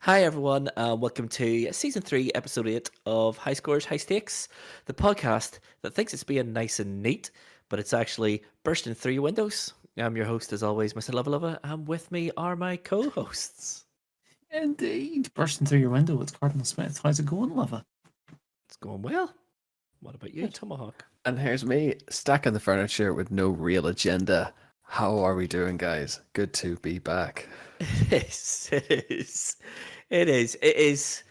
Hi, everyone. Welcome to season 3, episode 8 of High Scores, High Stakes, the podcast that thinks it's being nice and neat, but it's actually bursting through your windows. I'm your host, as always, Mr Luvva Luvva, and with me are my co hosts. Indeed. Bursting through your window, it's Cardinal Smith. How's it going, lover? It's going well. What about you, Good. Tomahawk? And here's me stacking the furniture with no real agenda. How are we doing, guys? Good to be back. It is. It is. It is. It is.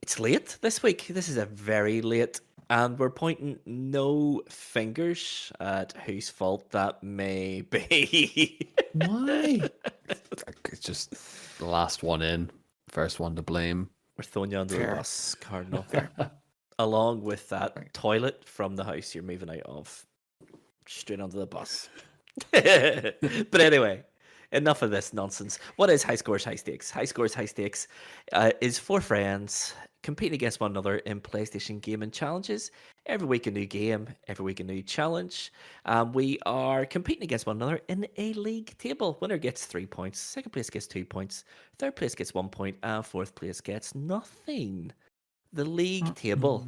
It's late this week. This is a very late, and we're pointing no fingers at whose fault that may be. Why? It's just the last one in, first one to blame. We're throwing you under the Fair. bus, Cardinal. Along with that toilet from the house you're moving out of. Straight under the bus. But anyway, enough of this nonsense. What is High Scores, High Stakes? High Scores, High Stakes is four friends competing against one another in PlayStation gaming challenges. Every week a new game, every week a new challenge. We are competing against one another in a league table. Winner gets 3 points, second place gets 2 points, third place gets 1 point, and fourth place gets nothing. The league table,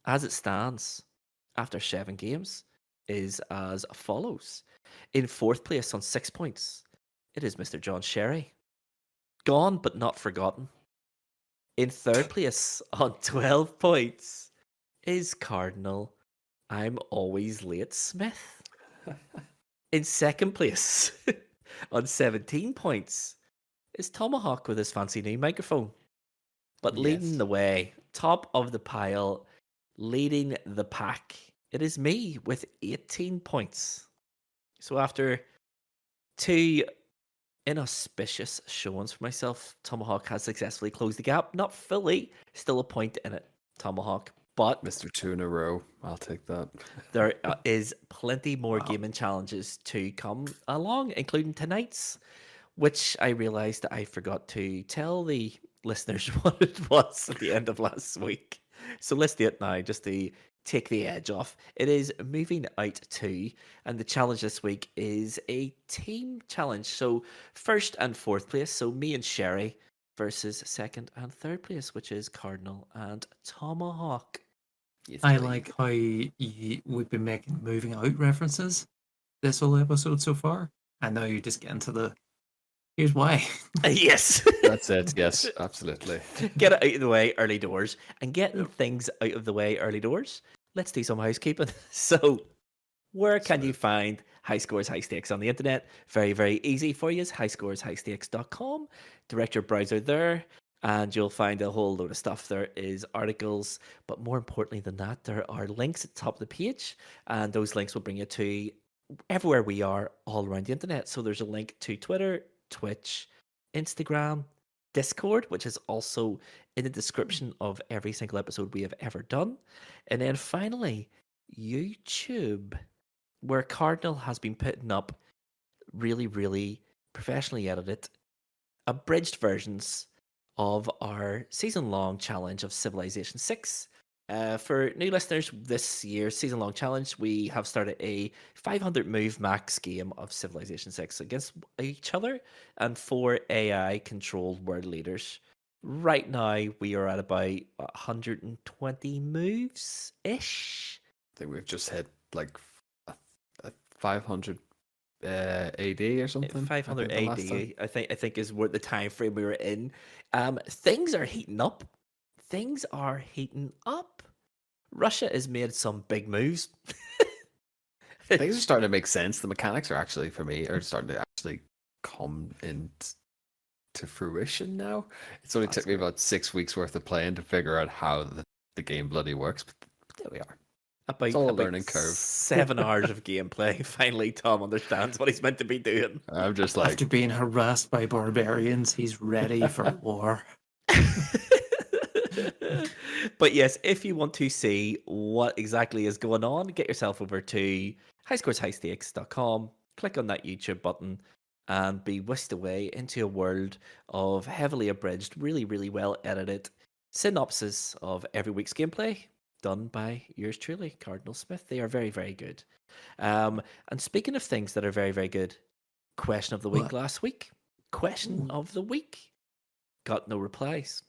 as it stands after 7 games, is as follows. In fourth place on 6 points, it is Mr. John Sherry. Gone but not forgotten. In third place on 12 points is Cardinal I'm Always Late Smith. In second place on 17 points is Tomahawk with his fancy new microphone. But leading Yes. the way, top of the pile, leading the pack, it is me with 18 points. So after 2 inauspicious showings for myself, Tomahawk has successfully closed the gap. Not fully, still a point in it, Tomahawk. But Mr. Two in a row. I'll take that. there is plenty more gaming challenges to come along, including tonight's, which I realized that I forgot to tell the listeners what it was at the end of last week. So let's do it now, just to take the edge off. It is moving out to, and the challenge this week is a team challenge. So first and fourth place, so me and Sherry versus second and third place, which is Cardinal and Tomahawk. Yes, I please. like how we've been making moving out references this whole episode so far. And now you just get into the here's why. Yes. That's it. Yes, absolutely. Get it out of the way early doors. And getting things out of the way early doors, let's do some housekeeping. So, where can you find High Scores, High Stakes on the internet? Very, very easy for you. highscoreshighstakes.com. Direct your browser there, and you'll find a whole load of stuff. There is articles, but more importantly than that, there are links at the top of the page, and those links will bring you to everywhere we are all around the internet. So there's a link to Twitter, Twitch, Instagram, Discord, which is also in the description of every single episode we have ever done. And then finally, YouTube, where Cardinal has been putting up really, really professionally edited, abridged versions of our season long challenge of Civilization 6. For new listeners, this year's season long challenge, we have started a 500 move max game of Civilization 6 against each other and 4 AI controlled world leaders. Right now, we are at about 120 moves ish. I think we've just hit like a 500 AD or something. 500 I think the last time. AD, I think is what the time frame we were in. Things are heating up. Things are heating up. Russia has made some big moves. Things are starting to make sense. The mechanics are actually, for me, are starting to actually come into fruition now. It's only took me about 6 weeks worth of playing to figure out how the game bloody works. But there we are. It's all a learning curve. 7 hours of gameplay. Finally, Tom understands what he's meant to be doing. I'm just like, After being harassed by barbarians, he's ready for war. But yes, if you want to see what exactly is going on, get yourself over to highscoreshighstakes.com, click on that YouTube button, and be whisked away into a world of heavily abridged, really, really well edited synopsis of every week's gameplay done by yours truly, Cardinal Smith. They are very, very good. And speaking of things that are very, very good, question of the week What? last week. Question Ooh. of the week. got no replies.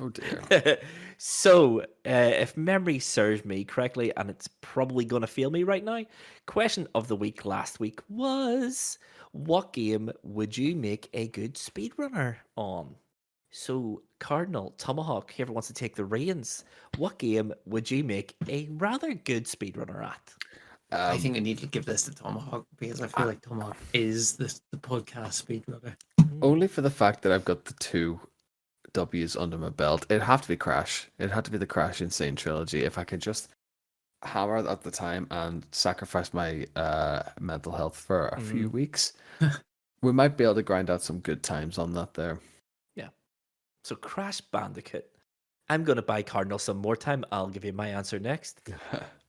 Oh dear. So, if memory serves me correctly, and it's probably going to fail me right now, question of the week last week was, what game would you make a good speedrunner on? So, Cardinal, Tomahawk, whoever wants to take the reins, what game would you make a rather good speedrunner at? I think I need to give this to Tomahawk because I feel like Tomahawk is the podcast speedrunner. Only for the fact that I've got the 2 W's under my belt. It'd have to be Crash. It'd have to be the Crash Insane trilogy. If I could just hammer it at the time and sacrifice my mental health for a few weeks, we might be able to grind out some good times on that there. Yeah. So, Crash Bandicoot. I'm going to buy Cardinal some more time. I'll give you my answer next.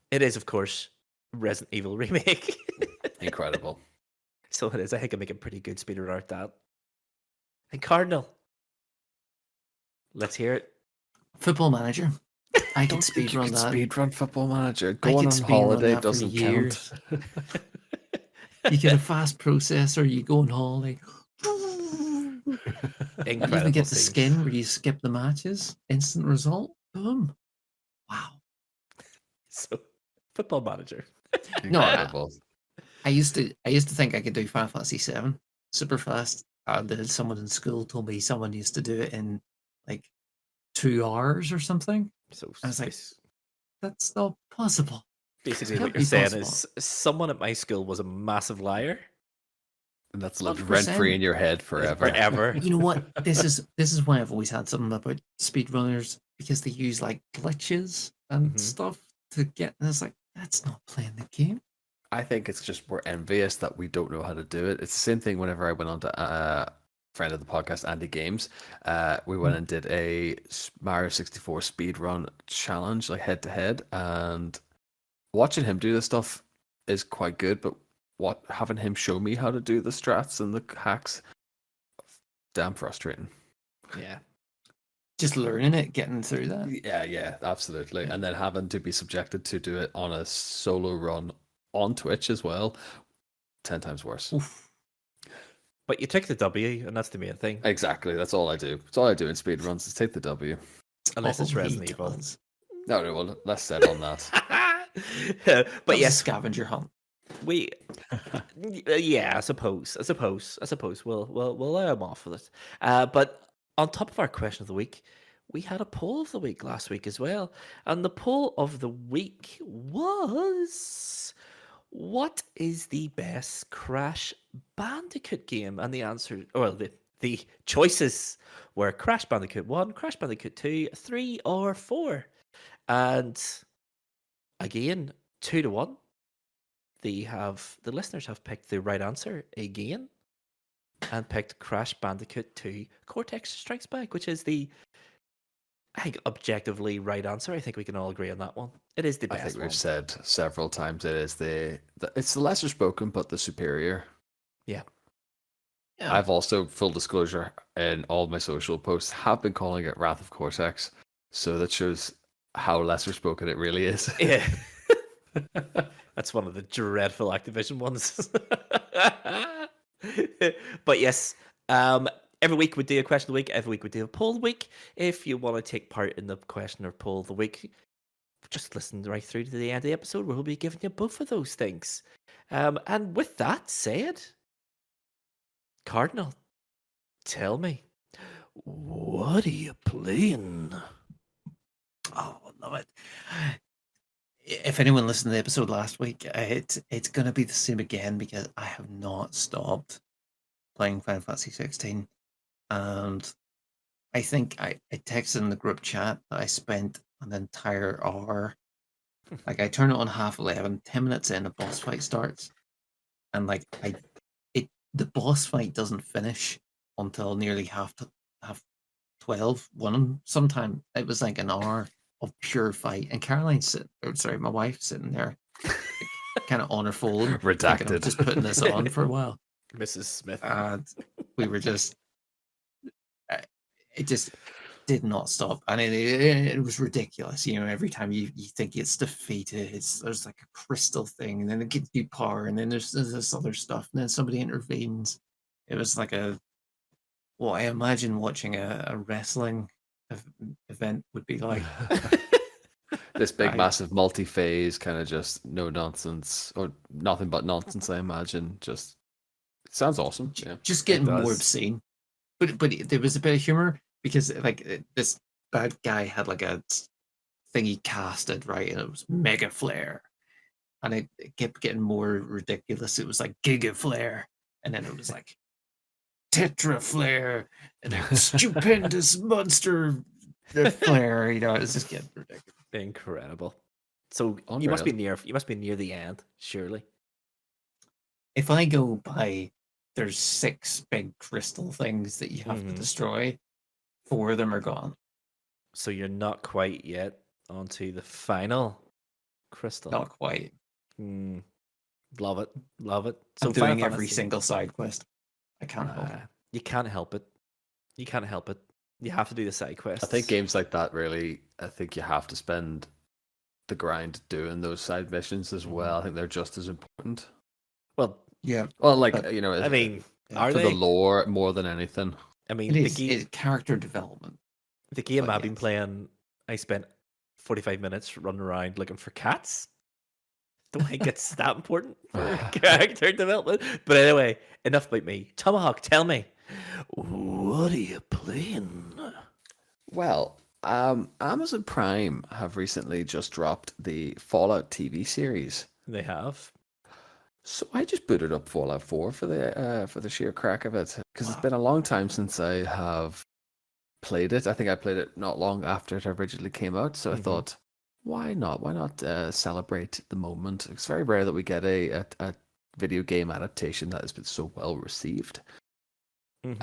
It is, of course, Resident Evil Remake. Incredible. So it is. I think I make a pretty good speedrunner at that. And Cardinal, let's hear it. Football Manager. I Don't could think you speedrun could that. speedrun Football Manager. I Going could on speedrun holiday that for doesn't years. count. You get a fast processor, you go on holiday. You Incredible even get the scenes. skin where you skip the matches. Instant result. Boom. Wow. So, Football Manager. No, Incredible. I used to think I could do Final Fantasy 7 super fast. And someone in school told me someone used to do it in like 2 hours or something. So I was like, that's not possible. basically, Can't what you're be saying possible. is someone at my school was a massive liar. And that's lived 100%. rent free in your head forever. Forever. You know what? This is why I've always had something about speedrunners, because they use like glitches and Mhm. stuff to get. And it's like, that's not playing the game. I think it's just we're envious that we don't know how to do it. It's the same thing whenever I went on to friend of the podcast, Andy Games. We went and did a Mario 64 speedrun challenge, like head to head, and watching him do this stuff is quite good, but having him show me how to do the strats and the hacks, damn frustrating. Yeah. Just learning it, getting through that. Yeah, absolutely. And then having to be subjected to do it on a solo run on Twitch as well, 10 times worse. Oof. But you took the W, and that's the main thing. Exactly. That's all I do. That's all I do in speedruns is take the W. Unless it's All he Resident Evil. does. No, well, less said on that. But That was a yes, scavenger hunt. we. Yeah, I suppose. We'll allow him off with it. But on top of our question of the week, we had a poll of the week last week as well, and the poll of the week was, what is the best Crash Bandicoot game? And the answer, well, the choices were Crash Bandicoot 1, Crash Bandicoot 2, 3, or 4. And again, 2-1. The listeners have picked the right answer again and picked Crash Bandicoot 2 Cortex Strikes Back, which is I think, objectively right answer. I think we can all agree on that one. It is the I best think one. we've said several times it is it's the lesser spoken but the superior. Yeah. I've also, full disclosure, in all my social posts have been calling it Wrath of Cortex, so that shows how lesser spoken it really is. Yeah. That's one of the dreadful Activision ones. But yes, every week we do a question of the week. Every week we do a poll of the week. If you want to take part in the question or poll of the week, just listen right through to the end of the episode where we'll be giving you both of those things. And with that said, Cardinal, tell me, what are you playing? Oh, love it. If anyone listened to the episode last week, it's going to be the same again because I have not stopped playing Final Fantasy 16. And I think I texted in the group chat that I spent an entire hour. Like, I turn it on 11:30, 10 minutes in, a boss fight starts. And like the boss fight doesn't finish until nearly half 12. Sometime it was like an hour of pure fight, and Caroline's my wife sitting there, kind of on her phone, Redacted. I'm just putting this on for a while. Mrs. Smith. And we were just, it just did not stop, and it was ridiculous. You know, every time you think it's defeated, there's like a crystal thing, and then it gives you power, and then there's this other stuff, and then somebody intervenes. It was like a what I imagine watching a wrestling event would be like. This big, I massive, multi-phase kind of just no nonsense or nothing but nonsense. I imagine. Just sounds awesome. Yeah. just It getting more does. obscene. But there was a bit of humor because this bad guy had like a thing he casted, right, and it was mega flare, and it kept getting more ridiculous. It was like giga flare, and then it was like tetra flare, and then stupendous monster flare. You know, it's just getting ridiculous. Incredible. So Unreal. you must be near the end, surely. If I go by, there's 6 big crystal things that you have to Mhm. destroy. 4 of them are gone. So you're not quite yet onto the final crystal. Not quite. Mm, love it. Love it. So I'm Final doing every Fantasy, single side quest. I can't help it. you can't help it. You can't help it. You have to do the side quests. I think games like that really. I think you have to spend the grind doing those side missions as well. I think they're just as important. Well, Yeah, Well, like but- I mean, yeah, are for they? the lore more than anything. I mean, it is. It's character development. the game but I've been yes. playing, I spent 45 minutes running around looking for cats. Don't think it's that important for character development. But anyway, enough about me. Tomahawk, tell me, what are you playing? Well, Amazon Prime have recently just dropped the Fallout TV series. They have. So I just booted up Fallout 4 for the sheer crack of it because it's been a long time since I have played it. I think I played it not long after it originally came out, so I thought, why not? Why not celebrate the moment? It's very rare that we get a video game adaptation that has been so well received. Didn't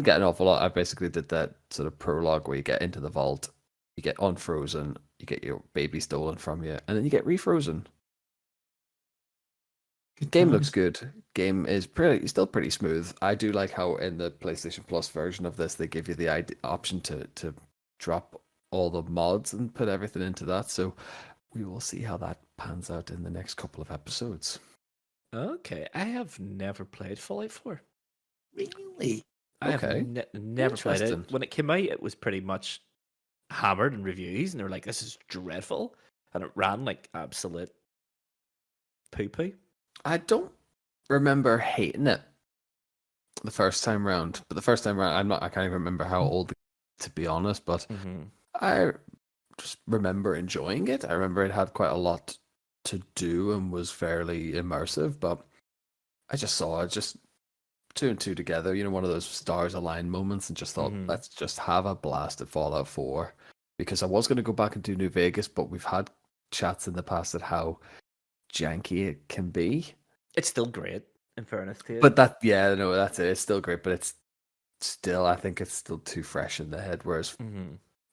get an awful lot. I basically did that sort of prologue where you get into the vault, you get unfrozen, you get your baby stolen from you, and then you get refrozen. Good Game times. looks good. Game is still pretty smooth. I do like how in the PlayStation Plus version of this they give you the option to drop all the mods and put everything into that. So we will see how that pans out in the next couple of episodes. Okay, I have never played Fallout 4. Really? I have Okay. never played it. Interesting. When it came out, it was pretty much hammered in reviews, and they were like, "This is dreadful," and it ran like absolute poo poo. I don't remember hating it the first time round, but the first time round, I can't even remember how old, to be honest, but I just remember enjoying it. I remember it had quite a lot to do and was fairly immersive, but I just saw it just 2 and 2 together, one of those stars aligned moments, and just thought, let's just have a blast at Fallout 4, because I was going to go back and do New Vegas, but we've had chats in the past at how janky it can be. It's still great, in fairness to it. But that's it. It's still great, but it's still, I think it's still too fresh in the head, whereas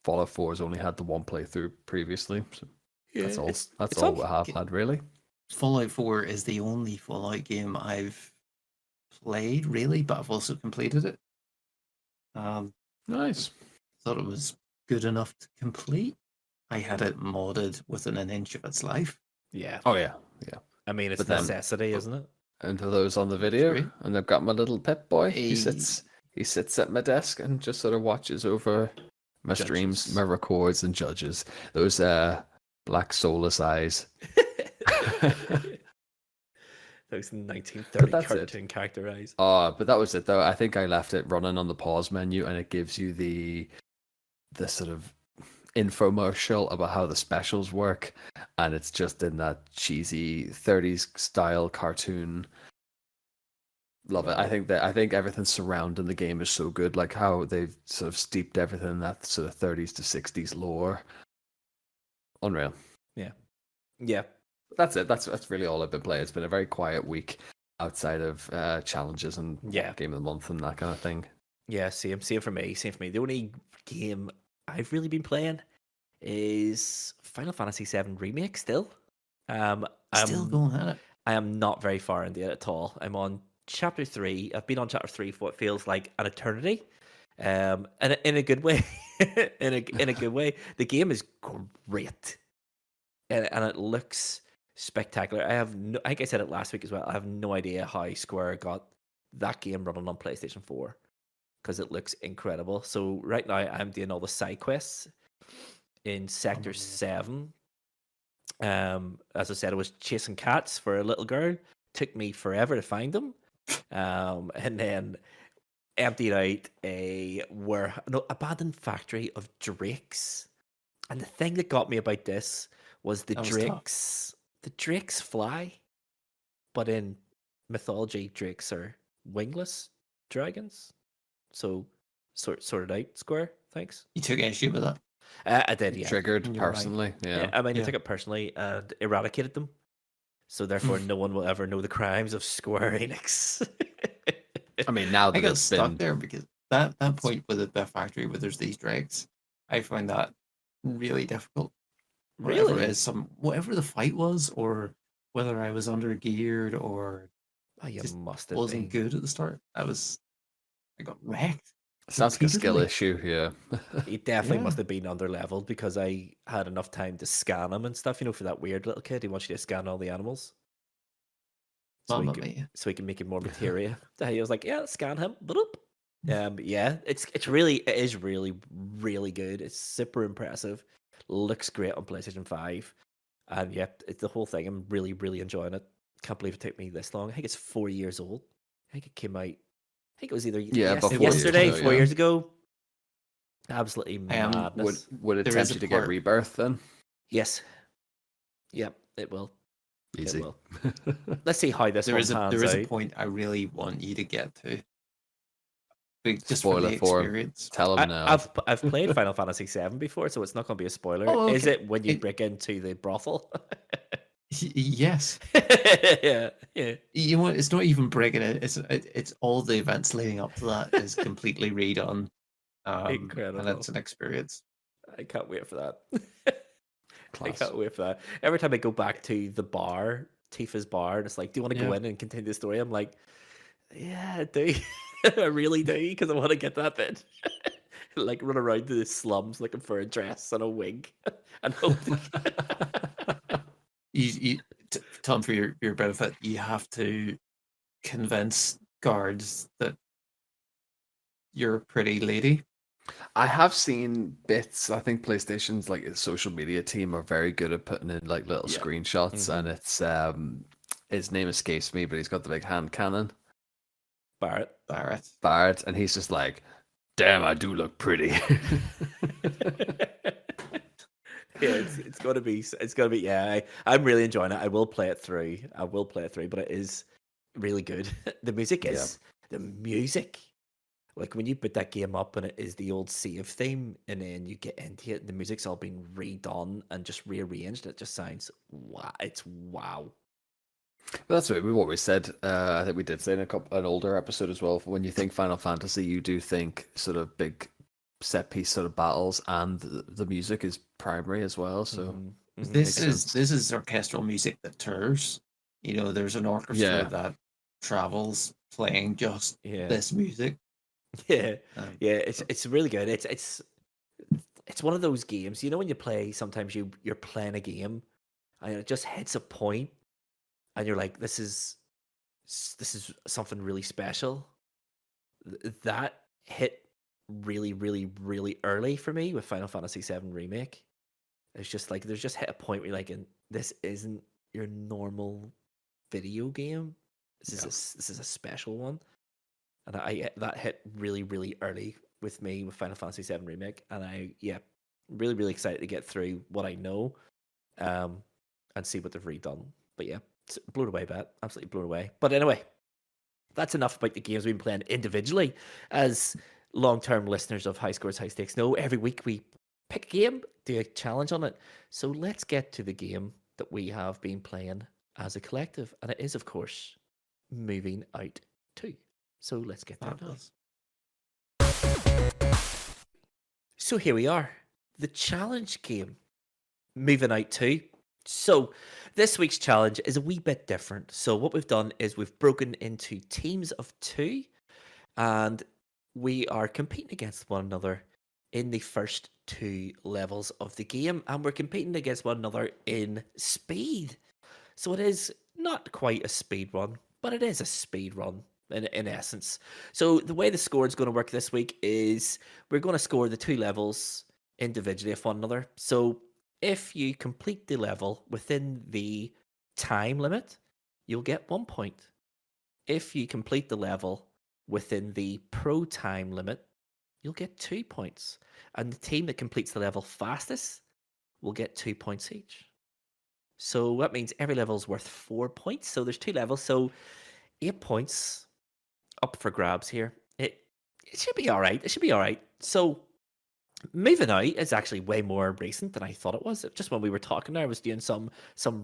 Fallout 4 has only had the one playthrough previously. So that's all. That's all we have had, really. Fallout 4 is the only Fallout game I've played, really, but I've also completed it. Nice. Thought it was good enough to complete. I had it modded within an inch of its life. Yeah. Oh yeah, yeah. I mean, it's But then- necessity, isn't it? And for those on the video, True. and I've got my little pet boy. He Hey. sits at my desk and just sort of watches over my streams, Judges. my records, and judges those black soulless eyes. Those 1930 But that's it. cartoon character eyes. But that was it though. I think I left it running on the pause menu, and it gives you the sort of infomercial about how the specials work, and it's just in that cheesy 30s style cartoon. Love it. I think everything surrounding the game is so good, like how they've sort of steeped everything in that sort of 30s to 60s lore. Unreal. Yeah. That's it. That's really all I've been playing. It's been a very quiet week outside of challenges and game of the month and that kind of thing. Yeah, same for me. The only game I've really been playing is Final Fantasy VII Remake still. Still going at it. I am not very far into it at all. I'm on chapter 3. I've been on chapter 3 for what feels like an eternity. And in a good way. in a good way. The game is great. And it looks spectacular. I think I said it last week as well. I have no idea how Square got that game running on PlayStation 4. because it looks incredible. So right now I'm doing all the side quests in Sector 7. As I said, I was chasing cats for a little girl. Took me forever to find them. And then emptied out abandoned factory of drakes. And the thing that got me about this was the That was drakes. The drakes fly, but in mythology, drakes are wingless dragons. So sorted out, Square. Thanks. You took issue with that. I did, yeah. Triggered You're right. personally. Yeah. I mean, I Yeah. took it personally and eradicated them. So therefore, no one will ever know the crimes of Square Enix. I mean, now I that got it's stuck been there because that point with the factory where there's these dregs, I find that really difficult. Whatever Really? it is, whatever the fight was, or whether I was under geared or Oh, you just must have wasn't been. good at the start. I got wrecked. sounds like a skill repeatedly. issue. Yeah. You definitely Yeah. must have been under leveled because I had enough time to scan them and stuff. You know, for that weird little kid, he wants you to scan all the animals. So Mamma mia. so he can make him more materia. He was like, yeah, scan him. Bloop. Yeah, it is really really good. It's super impressive. Looks great on PlayStation 5. And yep, it's the whole thing. I'm really really enjoying it. Can't believe it took me this long. I think it's 4 years old. I think it came out. I think it was either Yeah, about 4 years yesterday, ago, 4 yeah. years ago. Absolutely Would madness. Would it There tempt is a you to get part- rebirth then? Yes. Yep, it will. Easy. It will. Let's see how this there one is a pans there is out. a point I really want you to get to. Just for Spoiler the for him. experience. Tell him now. I've played Final Fantasy VII before, so it's not going to be a spoiler. Oh, Is okay. it when you It- break into the brothel? Yes. yeah. You know what? It's not even breaking it. It's all the events leading up to that is completely redone. And Incredible. it's an experience. I can't wait for that. I Class. can't wait for that. Every time I go back to the bar, Tifa's bar, and it's like, do you want to go Yeah. in and continue the story? I'm like, yeah, I do. I really do, because I want to get that bit. Like run around the slums looking for a dress and a wig and hope. Tom, for your benefit, you have to convince guards that you're a pretty lady. I have seen bits. I think PlayStation's like its social media team are very good at putting in like little Yeah. screenshots, and it's his name escapes me, but he's got the big hand cannon, Barrett. Barrett, and he's just like, "Damn, I do look pretty." Yeah, it's gonna be yeah. I'm really enjoying it. I will play it through, but it is really good. The music is the music. Like when you put that game up and it is the old save theme, and then you get into it, the music's all been redone and just rearranged. It just sounds wow. It's wow. Well, that's what we've always said. I think we did say in an older episode as well. When you think Final Fantasy, you do think sort of big set piece sort of battles, and the music is primary as well. So This Makes is orchestral music that tours. You know, there's an orchestra Yeah. that travels playing just Yeah. this music. Yeah, Um, yeah. It's really good. It's one of those games. You know, when you play, sometimes you're playing a game, and it just hits a point, and you're like, this is something really special. That hit really, really, really early for me with Final Fantasy VII Remake. It's just like there's just hit a point where you're like, this isn't your normal video game. This is a special one, and that hit really, really early with me with Final Fantasy VII Remake, and really, really excited to get through what I know, and see what they've redone. But yeah, it's blown away, bet absolutely blown away. But anyway, that's enough about the games we've been playing individually. As long-term listeners of High Scores, High Stakes know, every week we pick a game, do a challenge on it. So let's get to the game that we have been playing as a collective, and it is, of course, Moving Out 2. So let's get there now. So here we are, the challenge game, Moving Out 2. So this week's challenge is a wee bit different. So what we've done is we've broken into teams of 2, and we are competing against one another in the first 2 levels of the game, and we're competing against one another in speed. So it is not quite a speed run, but it is a speed run. in essence. So the way the score is going to work this week is we're going to score the 2 levels individually of one another. So if you complete the level within the time limit, you'll get 1 point. If you complete the level within the pro time limit, you'll get 2 points. And the team that completes the level fastest will get 2 points each. So that means every level is worth 4 points. So there's 2 levels. So 8 points up for grabs here. It should be all right. It should be all right. So moving out is actually way more recent than I thought it was. Just when we were talking there, I was doing some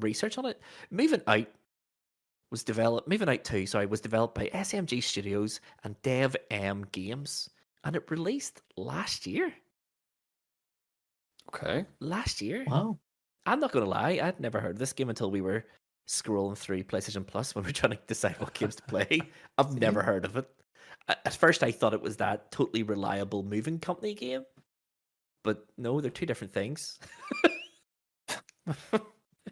research on it. Moving Out 2, sorry, was developed by SMG Studios and Dev M Games, and it released last year. Okay. Last year. Wow. I'm not gonna lie, I'd never heard of this game until we were scrolling through PlayStation Plus when we were trying to decide what games to play. I've never heard of it. At first, I thought it was that totally reliable moving company game, but no, they're 2 different things.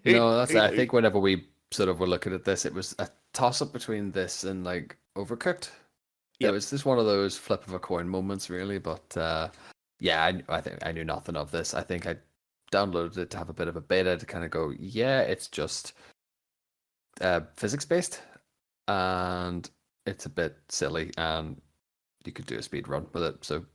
No, that's. I think whenever we sort of were looking at this, it was a toss up between this and like Overcooked. Yep. It was just one of those flip of a coin moments, really. But yeah, I think I knew nothing of this. I think I downloaded it to have a bit of a beta to kind of go, yeah, it's just physics based, and it's a bit silly, and you could do a speed run with it. So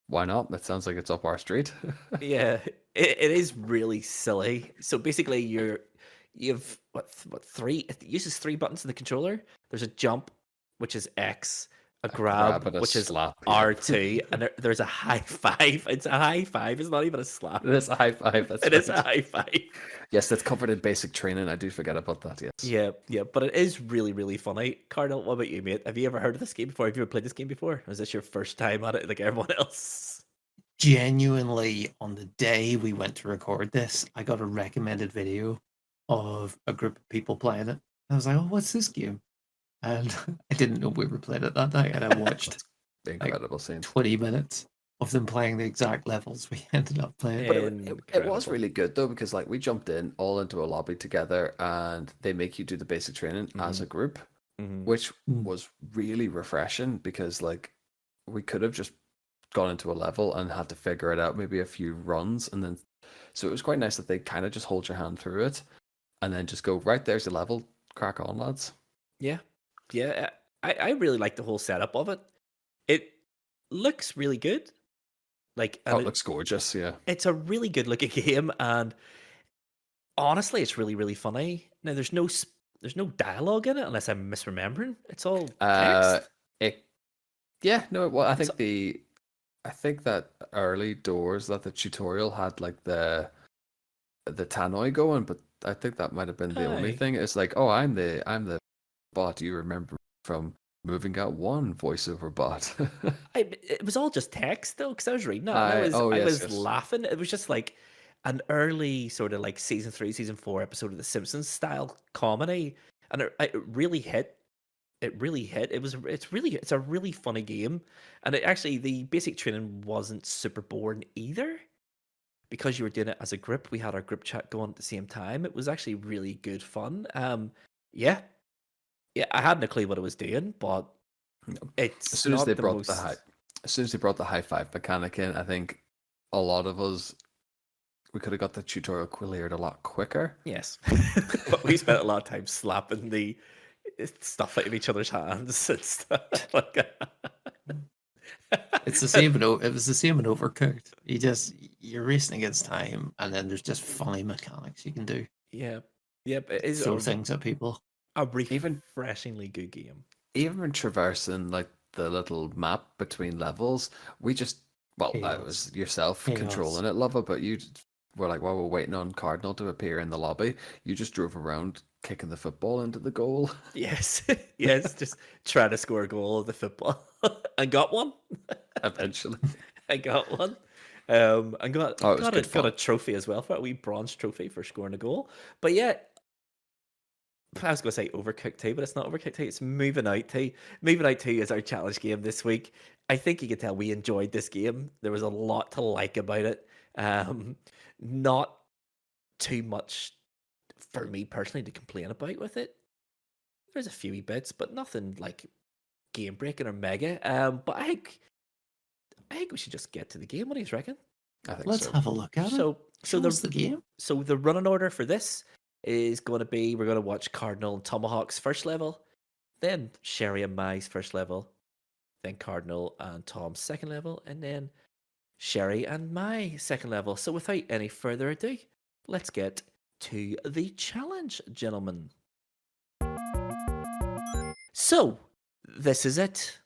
why not? That sounds like it's up our street. Yeah, it is really silly. So basically, you've what 3? It uses 3 buttons in the controller. There's a jump, which is X, a grab, and a which is slap, yeah. R2, and there's a high five. It's a high five. It's not even a slap. It is a high five. That's It right. is a high five. Yes, that's covered in basic training. I do forget about that. Yes. Yeah, but it is really, really funny. Cardinal, what about you, mate? Have you ever heard of this game before? Have you ever played this game before? Or is this your first time at it, like everyone else? Genuinely, on the day we went to record this, I got a recommended video of a group of people playing it. I was like, "Oh, what's this game?" And I didn't know we were playing it that night, and I watched Incredible scene. 20 minutes of them playing the exact levels we ended up playing. But it was Incredible. really good though, because like we jumped in all into a lobby together, and they make you do the basic training as a group, which was really refreshing, because like we could have just gone into a level and had to figure it out, maybe a few runs, and then so it was quite nice that they kind of just hold your hand through it, and then just go, right, there's the level, crack on, lads. Yeah. I really like the whole setup of it. It looks really good. Like, Oh, and it looks gorgeous. Yeah. it's a really good looking game, and honestly, it's really, really funny. Now, there's no dialogue in it unless I'm misremembering. It's all text. Well, I think that early doors that the tutorial had like the tannoy going, but I think that might have been the only Aye. thing. It's like, oh, I'm the bot you remember from Moving Out 1 voiceover bot. It was all just text though, because I was reading it. And I was Yes. laughing. It was just like an early sort of like season 3, season 4 episode of The Simpsons style comedy, and it really hit. It really hit. It's a really funny game, and the basic training wasn't super boring either, because you were doing it as a group. We had our group chat going at the same time. It was actually really good fun. Yeah, I hadn't a clue what I was doing, but it's As soon as not they the brought most. as soon as they brought the high five mechanic in, I think a lot of us, we could have got the tutorial cleared a lot quicker. Yes, but we spent a lot of time slapping the stuff out of each other's hands and stuff like that. It's the same, but it was the same in Overcooked. You're racing against time, and then there's just funny mechanics you can do. Yeah, yep. It is Throw things at people. a refreshingly good game. Even traversing like the little map between levels, we just that Chaos. was yourself Chaos. controlling it, Luvva, but you were like, while we're waiting on Cardinal to appear in the lobby, you just drove around kicking the football into the goal. Yes, yes. Just try to score a goal of the football. I got one. Eventually. I got one. And got Oh, it was got good got a fun. trophy as well for it, a wee bronze trophy for scoring a goal. But yeah, I was going to say Overcooked 2, but it's not Overcooked 2. It's Moving Out 2. Moving Out 2 is our challenge game this week. I think you can tell we enjoyed this game. There was a lot to like about it. Not too much for me personally to complain about with it. There's a few wee bits, but nothing like game breaking or mega. But I think we should just get to the game. What do you reckon? I think Let's so. have a look at it. So Show us the game. So the running order for this is going to be we're going to watch Cardinal and Tomahawk's first level, then Sherry and Mai's first level, then Cardinal and Tom's second level, and then Sherry and Mai second level. So without any further ado, let's get to the challenge, gentlemen. So this is it.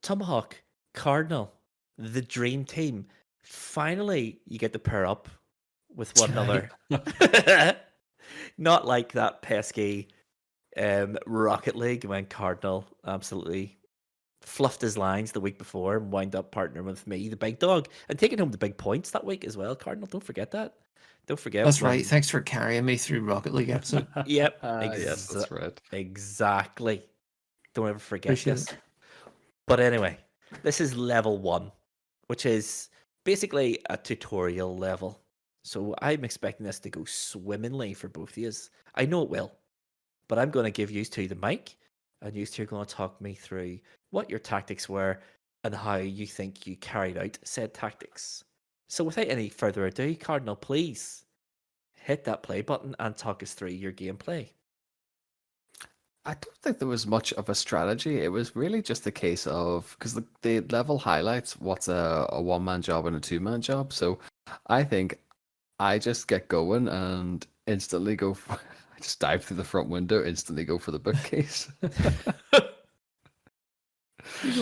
Tomahawk, Cardinal, the dream team. Finally, you get to pair up with one another. Not like that pesky Rocket League when Cardinal absolutely fluffed his lines the week before and wound up partnering with me, the big dog, and taking home the big points that week as well. Cardinal, don't forget that. Don't forget. That's right. Thanks for carrying me through Rocket League episode. Yep. Yes, that's right. Exactly. Don't ever forget Appreciate this. it. But anyway, this is level 1, which is basically a tutorial level. So I'm expecting this to go swimmingly for both of you. I know it will, but I'm going to give you two the mic, and you two are going to talk me through what your tactics were and how you think you carried out said tactics. So without any further ado, Cardinal, please hit that play button and talk us through your gameplay. I don't think there was much of a strategy. It was really just a case of because the level highlights what's a one-man job and a two-man job. So I think I just get going and instantly go. I just dive through the front window, instantly go for the bookcase.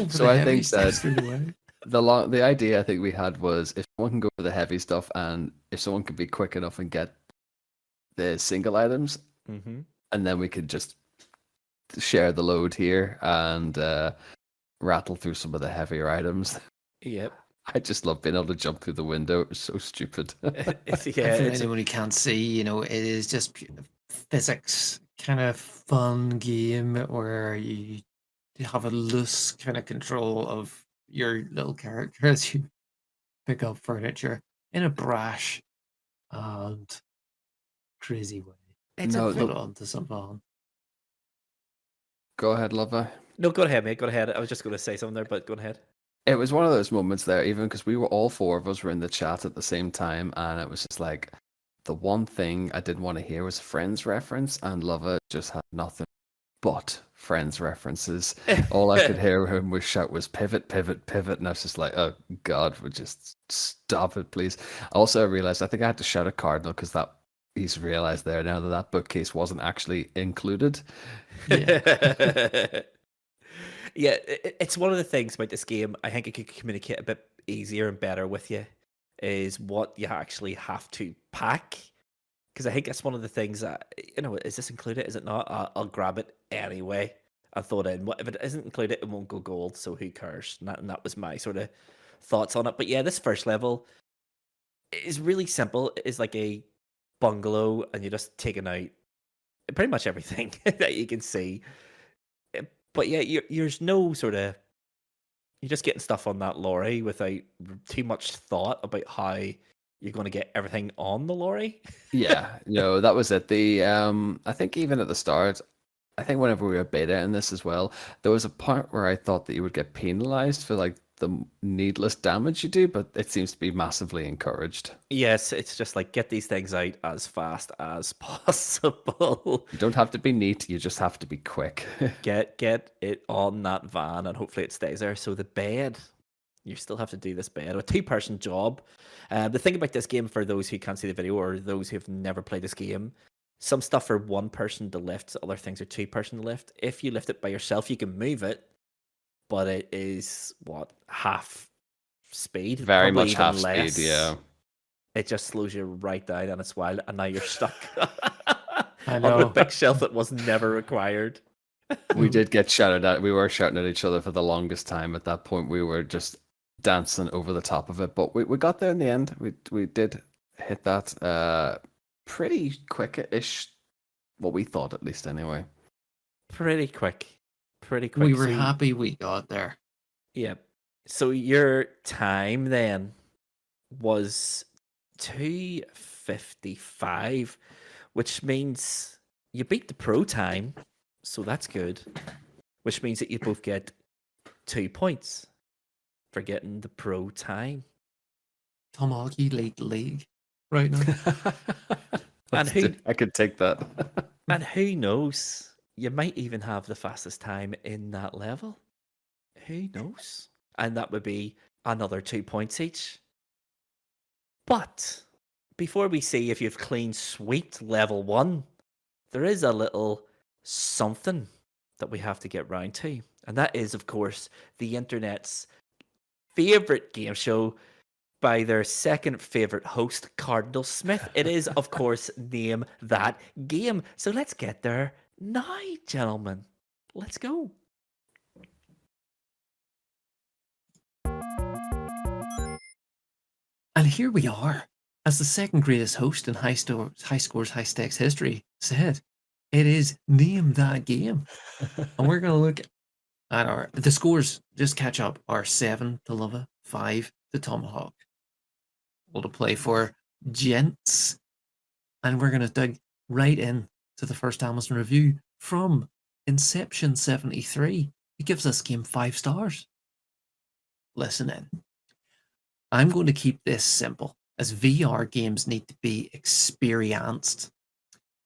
So I think that the idea I think we had was if someone can go for the heavy stuff and if someone could be quick enough and get the single items, and then we could just share the load here and rattle through some of the heavier items. Yep. I just love being able to jump through the window. It was so stupid. For anyone who can't see, it is just physics kind of fun game where you have a loose kind of control of your little character as you pick up furniture in a brash and crazy way. It's put on to some fun. Go ahead, Luvva. No, go ahead, mate. Go ahead. I was just going to say something there, but go ahead. It was one of those moments there, even because we were all four of us were in the chat at the same time, and it was just like the one thing I didn't want to hear was Friends reference, and Luvva just had nothing but Friends references. All I could hear him was shout was pivot, pivot, pivot, and I was just like, oh God, would just stop it, please. Also, I realized I think I had to shout at Cardinal because he's realized there now that bookcase wasn't actually included. Yeah. Yeah, it's one of the things about this game. I think it could communicate a bit easier and better with you is what you actually have to pack. Because I think that's one of the things that, is this included? Is it not? I'll grab it anyway and throw it in. If it isn't included, it won't go gold, so who cares? And that was my sort of thoughts on it. But yeah, this first level is really simple. It's like a bungalow, and you're just taking out pretty much everything that you can see. But yeah, there's no sort of... You're just getting stuff on that lorry without too much thought about how you're going to get everything on the lorry. Yeah, no, that was it. I think even at the start, I think whenever we were beta in this as well, there was a part where I thought that you would get penalized for like the needless damage you do, but it seems to be massively encouraged. Yes, it's just like get these things out as fast as possible. You don't have to be neat, you just have to be quick. Get it on that van and hopefully it stays there. So the bed, you still have to do this bed, a 2-person job. The thing about this game, for those who can't see the video or those who've never played this game, some stuff are 1 person to lift, other things are 2-person to lift. If you lift it by yourself, you can move it, but it is half speed, very probably much even half less. speed. Yeah, it just slows you right down and it's wild, and now you're stuck I on know. a big shelf that was never required. we did get shouted at. We were shouting at each other for the longest time. At that point, we were just dancing over the top of it, but we got there in the end. We did hit that pretty quick-ish, what we thought at least anyway. Pretty quick. We were happy we got there. Yeah. So your time then was 2:55, which means you beat the pro time, so that's good. which means that you both get 2 points for getting the pro time. Tomahawk, you lead the league right now. I could take that. And who knows? You might even have the fastest time in that level. Who knows? And that would be another 2 points each. But before we see if you've clean sweeped level 1, there is a little something that we have to get round to. And that is, of course, the internet's favorite game show by their second favorite host, Cardinal Smith. It is, of course, Name That Game. So let's get there now, gentlemen. Let's go. And here we are, as the second greatest host in high scores, high stakes history said, it is Name That Game. And we're going to look at the scores, just catch up, are 7 to Luvva, 5 to Tomahawk. All to play for gents. And we're going to dig right in to the first Amazon review from Inception 73. It gives this game 5 stars. Listen in. I'm going to keep this simple, as VR games need to be experienced.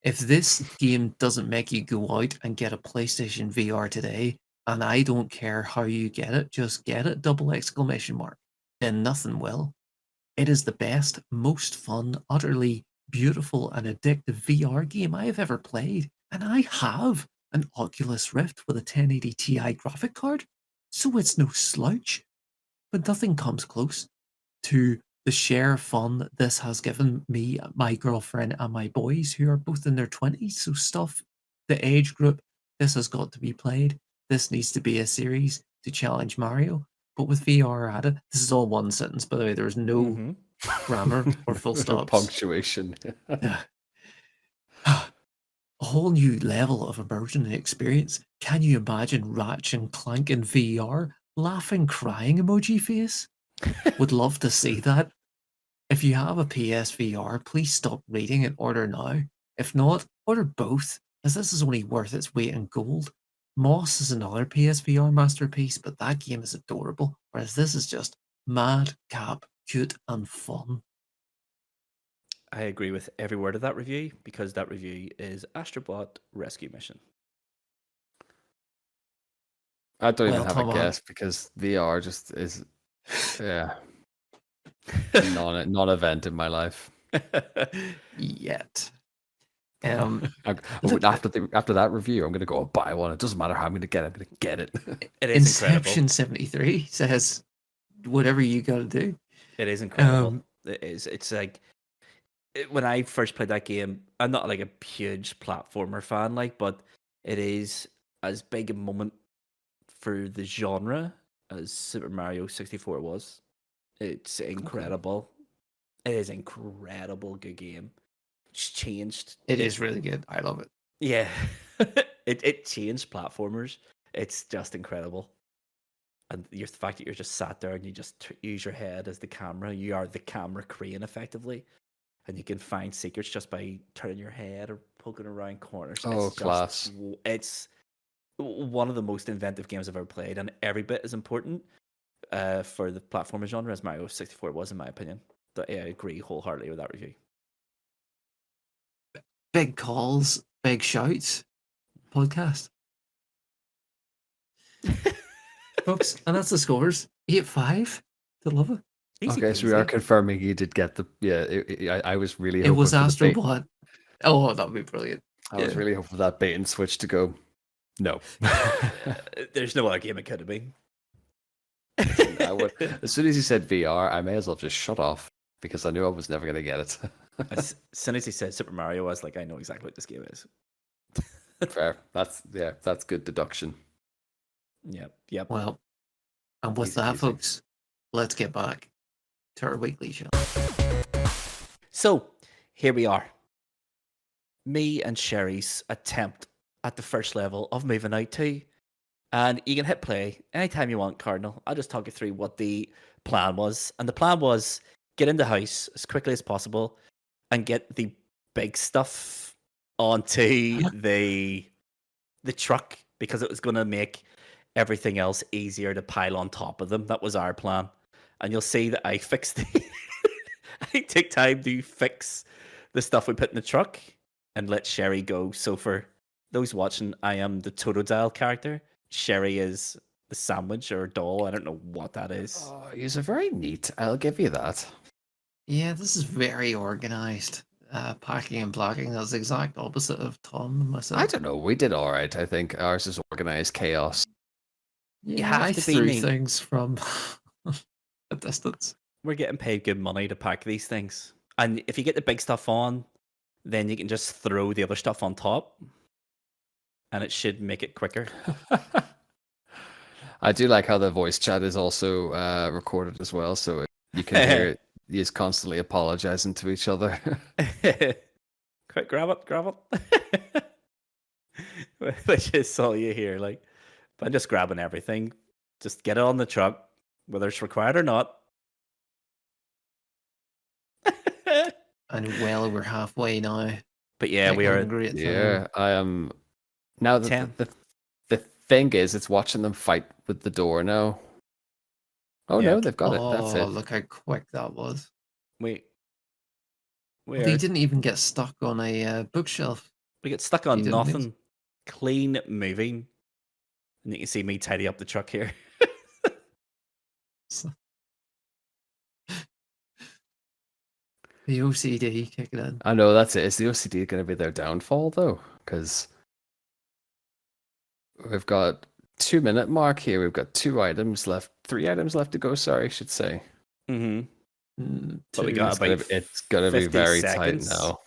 If this game doesn't make you go out and get a PlayStation VR today, and I don't care how you get it, just get it, ! Then nothing will. It is the best, most fun, utterly beautiful and addictive VR game I have ever played. And I have an Oculus Rift with a 1080 Ti graphic card, so it's no slouch. But nothing comes close to the sheer fun that this has given me, my girlfriend, and my boys, who are both in their 20s. So stuff, the age group, this has got to be played. This needs to be a series to challenge Mario. But with VR added, this is all one sentence, by the way. There's no grammar or full No stops. punctuation. A whole new level of immersion and experience. Can you imagine Ratchet and Clank in VR? Laughing, crying emoji face? Would love to see that. If you have a PSVR, please stop reading and order now. If not, order both, as this is only worth its weight in gold. Moss is another PSVR masterpiece, but that game is adorable, whereas this is just madcap, cute, and fun. I agree with every word of that review, because that review is Astrobot Rescue Mission. I don't even have Tom, a guess, because VR just is, non-event in my life. Yet. Look, after that review, I'm going to go buy one. It doesn't matter how I'm going to get it. I'm going to get it. It is Inception incredible. 73 says, whatever you got to do. It is incredible. It is. It's like, when I first played that game, I'm not like a huge platformer fan, but it is as big a moment for the genre as Super Mario 64 was. It's incredible. Okay. It is incredible good game. It's changed. It is really good. I love it. Yeah. it changed platformers. It's just incredible. And the fact that you're just sat there and you just use your head as the camera. You are the camera crane, effectively. And you can find secrets just by turning your head or poking around corners. Oh, class. It's one of the most inventive games I've ever played, and every bit as important for the platformer genre as Mario 64 was, in my opinion. But yeah, I agree wholeheartedly with that review. Big calls, big shouts, podcast. Folks, and that's the scores. 8-5 to Luvva. Okay, so we are confirming you did get the. I was really hoping. It was Astrobot. Oh, that would be brilliant. I was really hoping for that bait and switch to go. No. There's no other game it could have been. As soon as he said VR, I may as well just shut off, because I knew I was never going to get it. As soon as he said Super Mario, I was like, I know exactly what this game is. Fair. That's good deduction. Yep. Well, and with that, folks, let's get back to our weekly show. So, here we are. Me and Sherry's attempt at the first level of Moving Out 2. And you can hit play anytime you want, Cardinal. I'll just talk you through what the plan was. And the plan was get in the house as quickly as possible and get the big stuff onto the truck because it was going to make everything else easier to pile on top of them. That was our plan. And you'll see that I fixed I take time to fix the stuff we put in the truck and let Sherry go. So for those watching, I am the Totodile character. Sherry is the sandwich or doll. I don't know what that is. Oh, you're very neat. I'll give you that. Yeah, this is very organized. Packing and blocking. That's the exact opposite of Tom and myself. I don't know. We did all right. I think ours is organized chaos. Yeah, have I to be threw neat. things from a distance. We're getting paid good money to pack these things. And if you get the big stuff on, then you can just throw the other stuff on top. And it should make it quicker. I do like how the voice chat is also recorded as well, so you can hear it. He's constantly apologizing to each other. Quick, grab it. Which is all you hear. Like, I'm just grabbing everything. Just get it on the truck, whether it's required or not. And well, we're halfway now. But yeah, we are. Great time. Yeah, I am. Now the thing is, it's watching them fight with the door now. Oh Yeah. no, they've got it. That's Oh, it. look how quick that was. We They didn't even get stuck on a bookshelf. get stuck He on didn't nothing. Clean moving. And you can see me tidy up the truck here. The OCD kicking in. I know that's it. Is the OCD going to be their downfall though? Because we've got 2-minute mark here. We've got 3 items left to go. Sorry, I should say. Mm-hmm. But we got It's gonna be 50 very seconds. tight now.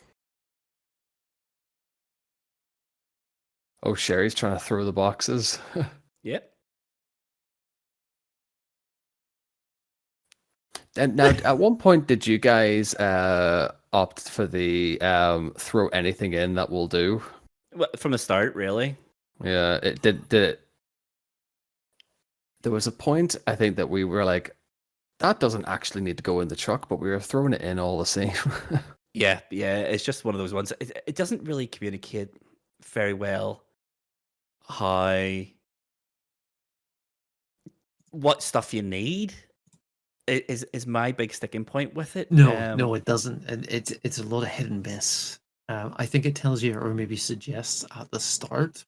Oh, Sherry's trying to throw the boxes. Yep. And now, at one point, did you guys opt for the throw anything in that will do? Well, from the start, really. Yeah, it did. There was a point I think that we were like, that doesn't actually need to go in the truck, but we were throwing it in all the same. Yeah. It's just one of those ones. It doesn't really communicate very well what stuff you need is my big sticking point with it. No, it doesn't. And it's a lot of hit and miss. I think it tells you, or maybe suggests at the start,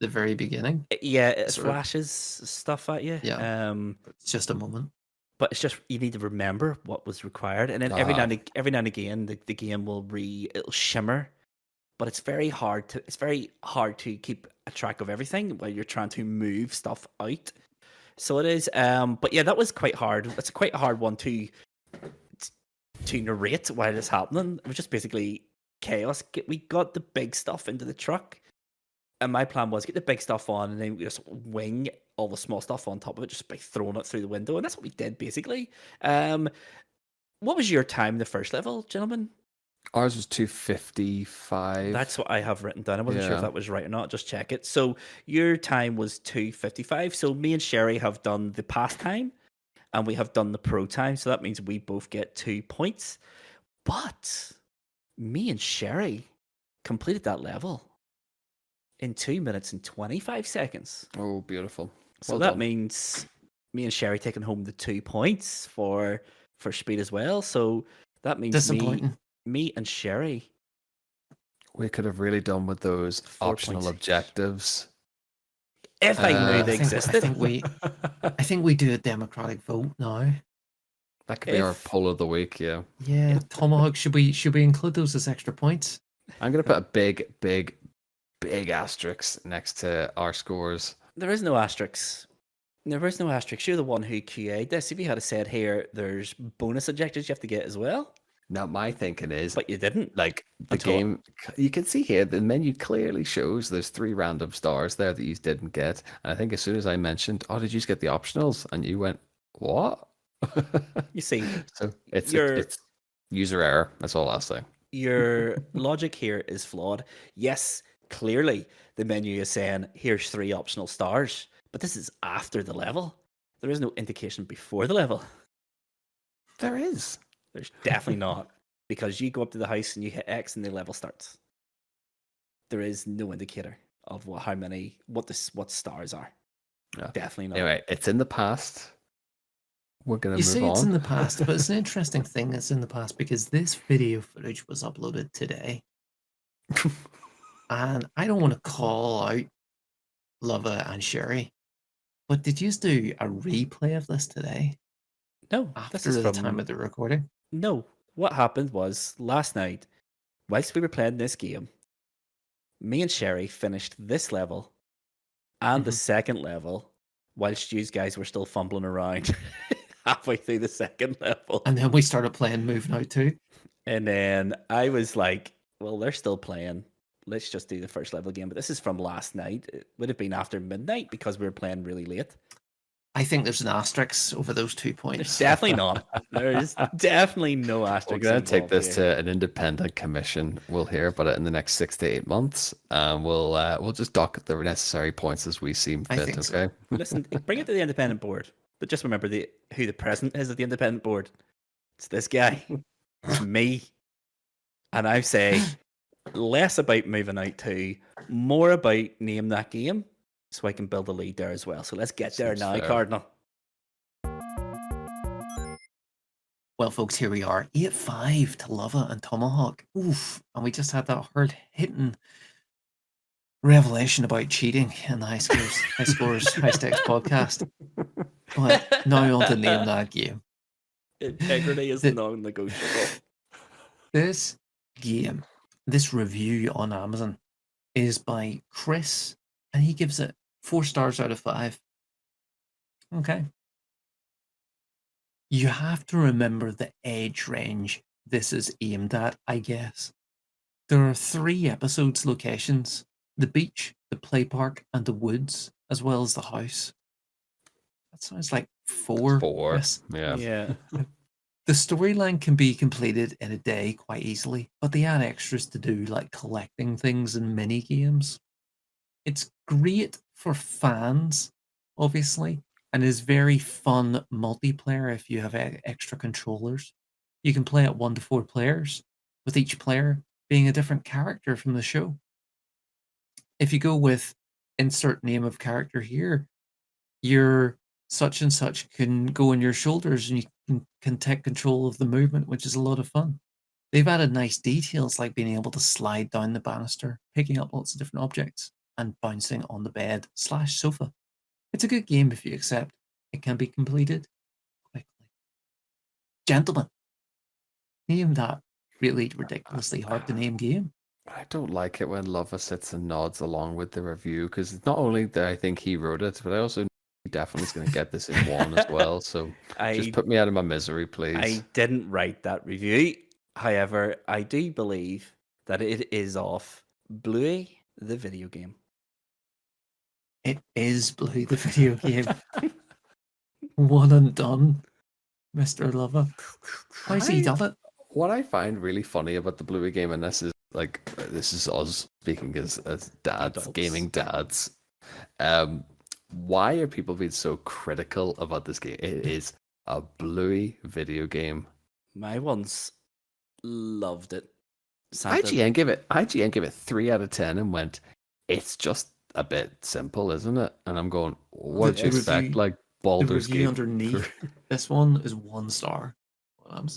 the very beginning. Yeah, it Sort of. flashes stuff at you. Yeah. It's just a moment. But it's just you need to remember what was required, and then every now and again the game will it'll shimmer, but it's very hard to keep a track of everything while you're trying to move stuff out. So it is. But yeah, that was quite hard. It's quite a hard one to narrate while it's happening. It was just basically chaos. We got the big stuff into the truck, and my plan was get the big stuff on, and then we just wing all the small stuff on top of it just by throwing it through the window, and that's what we did basically. What was your time in the first level, gentlemen? Ours was 2:55. That's what I have written down. I wasn't sure if Yeah. that was right or not. Just check it. So your time was 2:55. So me and Sherry have done the past time, and we have done the pro time. So that means we both get 2 points. But me and Sherry completed that level in 2 minutes and 25 seconds. Oh, beautiful. So Well that done. means me and Sherry taking home the 2 points for speed as well. So that means Disappointing. me and Sherry. We could have really done with those 4 optional points each. objectives. If I knew I they existed. I think we do a democratic vote now. That could be our If- poll of the week. Yeah, Yeah, Tomahawk. Should we include those as extra points? I'm gonna put a big asterisk next to our scores. There is no asterisks. There is no asterisks. You're the one who QA'd this. If you had said here, there's bonus objectives you have to get as well, Now, my thinking is, but you didn't. like the At all. game, you can see here the menu clearly shows there's 3 random stars there that you didn't get. And I think as soon as I mentioned, "Oh, did you just get the optionals?" and you went, "What?" You see, So it's You're- it's user error. That's all I'll say. your logic here is flawed. Yes, clearly the menu is saying here's 3 optional stars, but this is after the level. There is no indication before the level. There is. There's definitely not, because you go up to the house and you hit X and the level starts. There is no indicator of what what stars are. Yeah. Definitely not. Anyway, it's in the past. We're gonna You move say it's in on. the past, but it's an interesting thing that's in the past because this video footage was uploaded today. And I don't want to call out Luvva and Sherry, but did you do a replay of this today No, this after is the from time of the recording? no. What happened was last night, whilst we were playing this game, me and Sherry finished this level and the Mhm. second level, whilst you guys were still fumbling around halfway through the second level. And then we started playing Moving Out too. And then I was like, well, they're still playing. Let's just do the first level again. But this is from last night. It would have been after midnight because we were playing really late. I think there's an asterisk over those 2 There's points. definitely not. There's definitely no We're asterisk. gonna take this here. to an independent commission. We'll hear about it in the next 6 to 8 months. We'll just dock the necessary points as we seem I fit. think so. Okay. Listen, bring it to the independent board. But just remember who the president is at the independent board. It's this guy. It's me. And I say less about moving out to, more about name that game, so I can build a lead there as well. So let's get there Seems now, fair. Cardinal. Well, folks, here we are. 8-5 to Luvva and Tomahawk. Oof. And we just had that hard-hitting revelation about cheating in the High Scores, High Stakes podcast. But now on to name that game. Integrity is The- non-negotiable. This game, this review on Amazon, is by Chris, and he gives it 4 stars out of 5. Okay. You have to remember the age range this is aimed at, I guess. There are 3 episodes locations: the beach, the play park, and the woods, as well as the house. That sounds like 4. 4. Chris. Yeah. Yeah. The storyline can be completed in a day quite easily, but they add extras to do, like collecting things and mini games. It's great for fans, obviously, and is very fun multiplayer if you have extra controllers. You can play at 1 to 4 players, with each player being a different character from the show. If you go with insert name of character here, your such and such can go on your shoulders and you can take control of the movement, which is a lot of fun. They've added nice details like being able to slide down the banister, picking up lots of different objects, and bouncing on the bed/sofa. It's a good game if you accept it can be completed quickly. Gentlemen, name that really ridiculously hard to name game. I don't like it when Luvva sits and nods along with the review because not only that I think he wrote it, but I also know he definitely is going to get this in 1 as well. So just put me out of my misery, please. I didn't write that review. However, I do believe that it is off Bluey, the video game. It is Bluey the video game. One and done, Mr. Luvva. How's he done it? What I find really funny about the Bluey game, and this is us speaking as dads, Adults. gaming dads. Why are people being so critical about this game? It is a Bluey video game. My ones loved it. Santa- IGN gave it 3 out of 10 and went, it's just a bit simple, isn't it? And I'm going, what The do you expect? review- Like The Baldur's review Gate. underneath this one is 1 star. I'm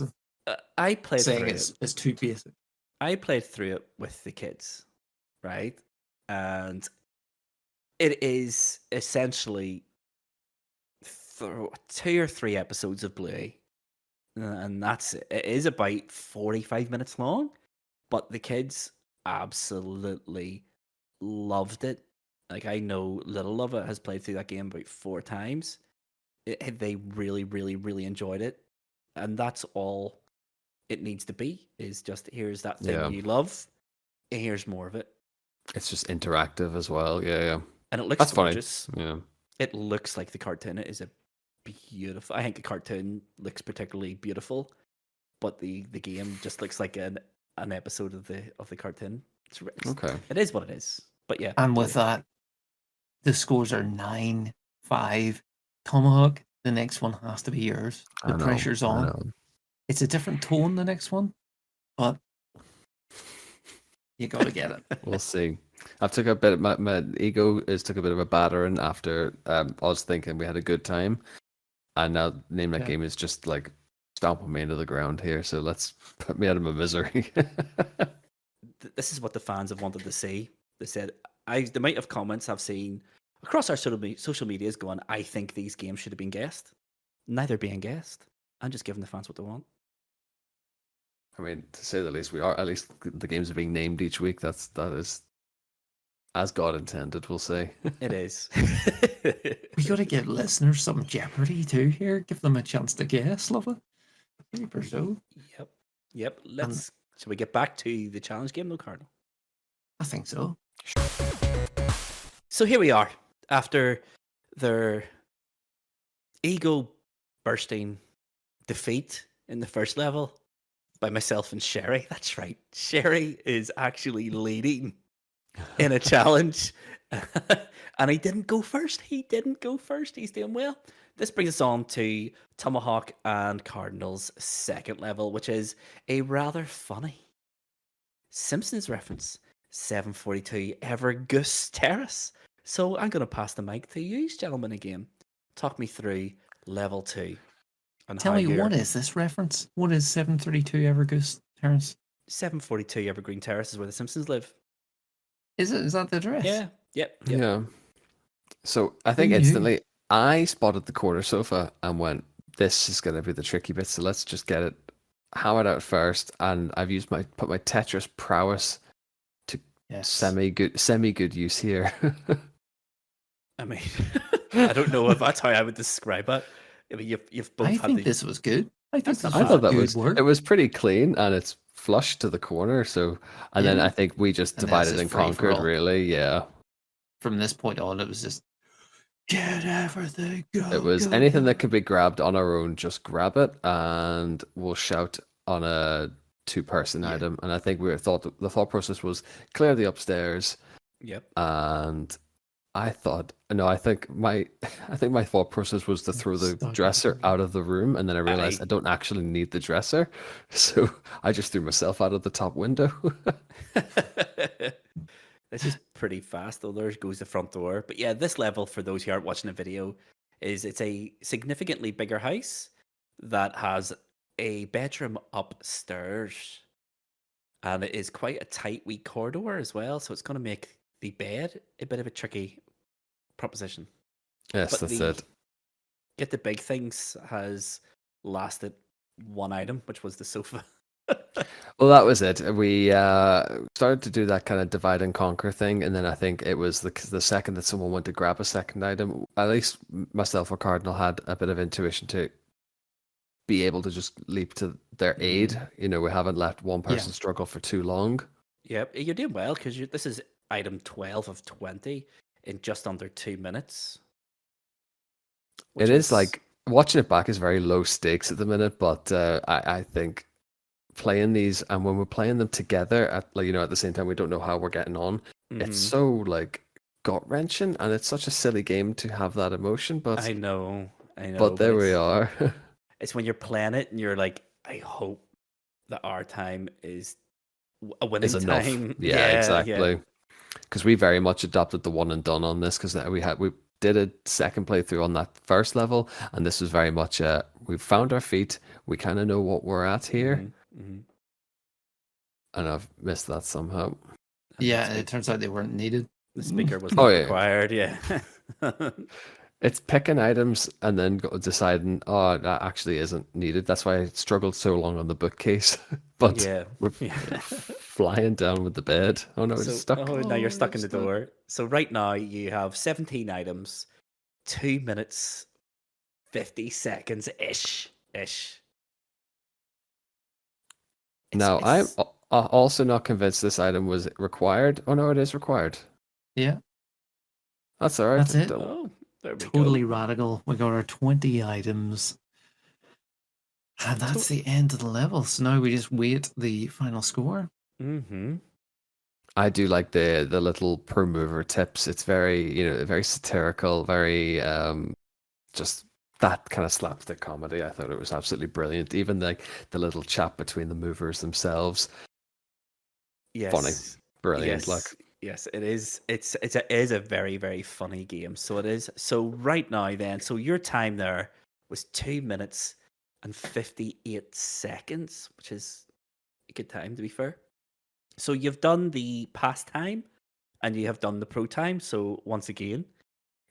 I played saying through it's too basic. I played through it with the kids, right? And it is essentially 2 or 3 episodes of Bluey, and that's it. It is about 45 minutes long, but the kids absolutely loved it. Like, I know Little Luvva has played through that game about 4 times. They really, really, really enjoyed it, and that's all it needs to be. Is just, here's that thing Yeah. you love, and here's more of it. It's just interactive as well. Yeah. And it looks That's funny. gorgeous. Yeah. It looks like the cartoon. It is a beautiful. I think the cartoon looks particularly beautiful, but the game just looks like an episode of the cartoon. Okay. It is what it is. But yeah, And with that, the scores are 9-5. Tomahawk, the next one has to be yours. The pressure's on. It's a different tone, the next one, but you got to get it. We'll see. I've took a bit of my ego is took a bit of a battering after us thinking we had a good time, and now name that game is just like stomping me into the ground here. So let's put me out of my misery. This is what the fans have wanted to see. They said, the amount of comments I've seen across our social medias going, I think these games should have been guessed. Neither being guessed. I'm just giving the fans what they want. I mean, to say the least, we are at least the games are being named each week. That is as God intended, we'll say. It is. We got to give listeners some jeopardy too here. Give them a chance to guess, love it. Paper so. Yep. Shall we get back to the challenge game, though, Cardinal? I think so. So here we are, after their ego-bursting defeat in the first level by myself and Sherry. That's right. Sherry is actually leading in a challenge. And he didn't go first. He's doing well. This brings us on to Tomahawk and Cardinal's second level, which is a rather funny Simpsons reference. 742 Evergoose Terrace. So I'm going to pass the mic to you, gentlemen, again. Talk me through level 2. And Tell me, what is this reference? What is 732 Evergoose Terrace? 742 Evergreen Terrace is where the Simpsons live. Is it? Is that the address? Yeah. Yep. Yeah. So I think instantly I spotted the corner sofa and went, this is going to be the tricky bit. So let's just get it hammered out first. And I've put my Tetris prowess to semi good use here. I mean, I don't know if that's how I would describe it. I mean, you've both. I think this was good. I thought that was work. It was pretty clean and it's flush to the corner. So, and then I think we just divided and conquered. Really, yeah. From this point on, it was just get everything. It was anything that could be grabbed on our own. Just grab it, and we'll shout on a 2-person item. And I think the thought process was clear the upstairs. Yep. And I think my thought process was to throw the dresser out of the room, and then I realized I don't actually need the dresser, so I just threw myself out of the top window. This is pretty fast, though. There goes the front door. But yeah, this level, for those who aren't watching the video, it's a significantly bigger house that has a bedroom upstairs, and it is quite a tight wee corridor as well. So it's going to make the bed a bit of a tricky proposition. Yes, but that's it. Get the big things has lasted one item, which was the sofa. Well, that was it. We started to do that kind of divide and conquer thing, and then I think it was the second that someone went to grab a second item, at least myself or Cardinal had a bit of intuition to be able to just leap to their aid. You know, we haven't let one person struggle for too long. Yep, you're doing well, because this is item 12 of 20 in just under 2 minutes. It is like, watching it back is very low stakes at the minute, but I think playing these, and when we're playing them together at the same time, we don't know how we're getting on. It's so like gut wrenching, and it's such a silly game to have that emotion. But I know. But there we are. It's when you're playing it and you're like, I hope that our time is a winning time. Yeah, exactly. Because we very much adopted the one and done on this, because we did a second playthrough on that first level, and this was very much we've found our feet, we kind of know what we're at here. And I've missed that somehow. Yeah, it turns out they weren't needed. The speaker was not required. Yeah. It's picking items and then deciding, that actually isn't needed. That's why I struggled so long on the bookcase. But we're flying down with the bed. Oh no, it's stuck. Oh, now you're stuck in the door. So right now you have 17 items, 2 minutes, 50 seconds ish. Now, I'm also not convinced this item was required. Oh no, it is required. Yeah. That's all right. That's it. Oh, there we Totally go. radical. We got our 20 items. And that's the end of the level. So now we just wait the final score. I do like the little per mover tips. It's very, very satirical, very just that kind of slapstick comedy. I thought it was absolutely brilliant. Even like the little chat between the movers themselves. Yes. Funny. Brilliant. Yes. Yes, it is. It is a very, very funny game. So it is. So right now, then, so your time there was 2 minutes and 58 seconds, which is a good time to be fair. So you've done the past time and you have done the pro time. So once again,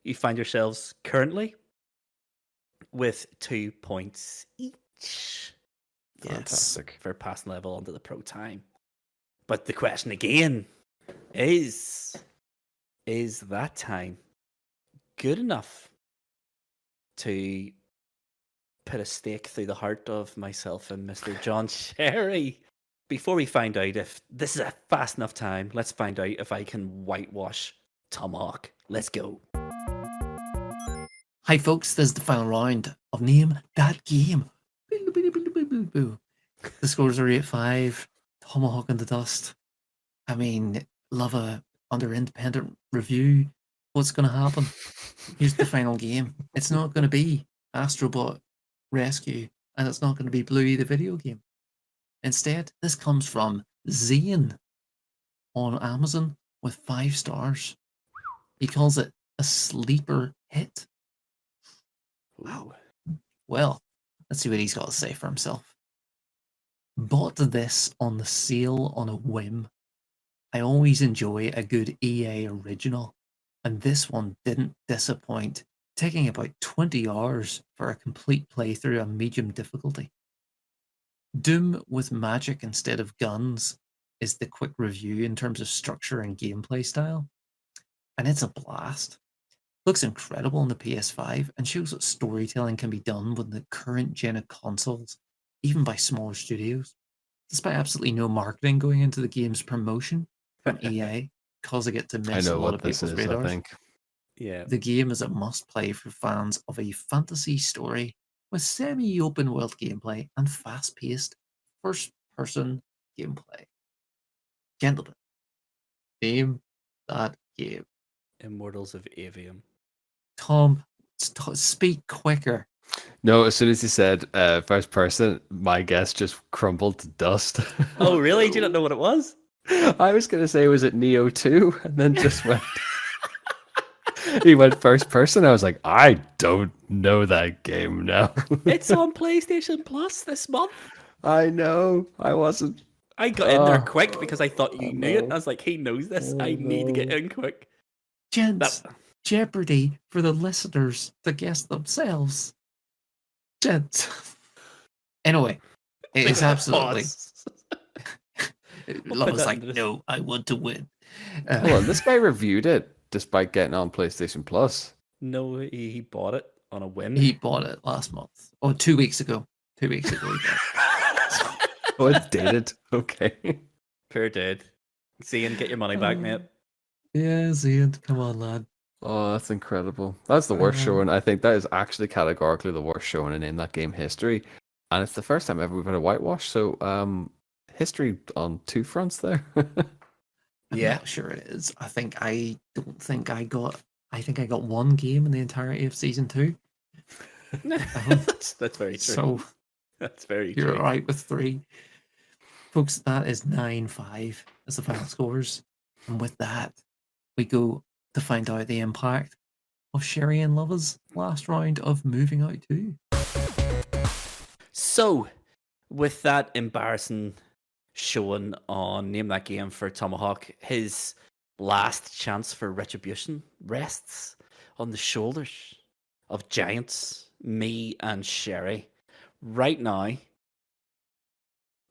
you find yourselves currently with 2 points each. Yes. Fantastic. For passing level onto the pro time. But the question again is that time good enough to put a stake through the heart of myself and Mr. John Sherry? Before we find out if this is a fast enough time, let's find out if I can whitewash Tomahawk. Let's go. Hi, folks. This is the final round of Name That Game. The scores are 8-5. Tomahawk in the dust. I mean, Luvva under independent review. What's going to happen? Here's the final game. It's not going to be Astrobot Rescue, and it's not going to be Bluey the video game. Instead, this comes from Zane on Amazon with 5 stars. He calls it a sleeper hit. Wow. Well, let's see what he's got to say for himself. Bought this on the sale on a whim. I always enjoy a good EA original, and this one didn't disappoint, taking about 20 hours for a complete playthrough on medium difficulty. Doom with magic instead of guns is the quick review in terms of structure and gameplay style, and it's a blast. Looks incredible on the PS5 and shows that storytelling can be done with the current gen of consoles, even by smaller studios, despite absolutely no marketing going into the game's promotion from EA, causing it to I miss a know lot what of this people's is, I radars. think. Yeah. The game is a must-play for fans of a fantasy story with semi-open world gameplay and fast-paced first-person gameplay. Gentlemen, name that game. Immortals of Avium. Tom, speak quicker. No, as soon as he said first person, my guess just crumbled to dust. Oh, really? Do you not know what it was? I was going to say, was it Neo 2? And then just went. He went first person. I was like, I don't know that game now. It's on PlayStation Plus this month. I know. I wasn't. I got in there quick because I thought you knew it. no. I was like, he knows this. Oh, I need to get no. in quick. Gents, Jeopardy for the listeners to guess themselves. Gents. Anyway, it is absolutely. Love was like, no, I want to win. Hold on, this guy reviewed it despite getting on PlayStation Plus. No, he bought it on a whim. He bought it last month. Oh, 2 weeks ago. 2 weeks ago he bought it. Oh, it's dated. Okay. Poor dude. Zian, get your money back, mate. Yeah, Zian, come on, lad. Oh, that's incredible. That's the worst showing. I think that is actually categorically the worst showing in that game history. And it's the first time ever we've had a whitewash. So, history on 2 fronts there. I'm not sure it is. I think I got 1 game in the entirety of season 2. That's very true. So that's very you're true. right with 3. Folks, that is 9-5 as the final scores. And with that, we go to find out the impact of Sherry and Luvva's last round of moving out too. So, with that embarrassing showing on Name That Game for Tomahawk, his last chance for retribution rests on the shoulders of giants, me and Sherry. Right now,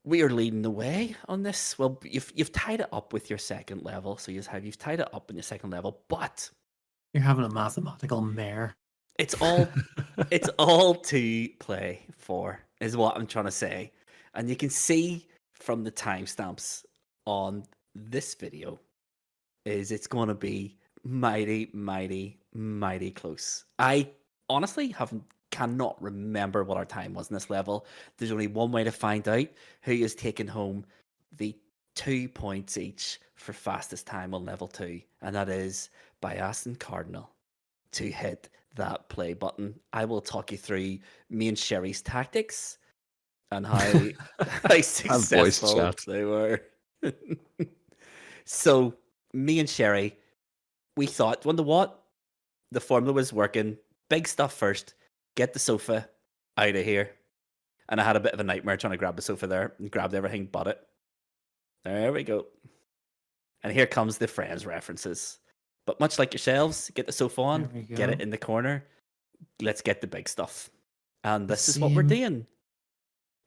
we are leading the way on this. Well, you've tied it up with your second level, so you've tied it up in your second level, but You're having a mathematical mare. it's all to play for, is what I'm trying to say. And you can see from the timestamps on this video is it's going to be mighty, mighty, mighty close. I honestly cannot remember what our time was in this level. There's only one way to find out who is taking home the 2 points each for fastest time on level 2, and that is by asking Cardinal to hit that play button. I will talk you through me and Sherry's tactics and how successful they were. So, me and Sherry, we thought, wonder what? The formula was working. Big stuff first. Get the sofa out of here. And I had a bit of a nightmare trying to grab the sofa there and grabbed everything but it. There we go. And here comes the Friends references. But much like yourselves, get the sofa on, get it in the corner. Let's get the big stuff. And this is what we're doing.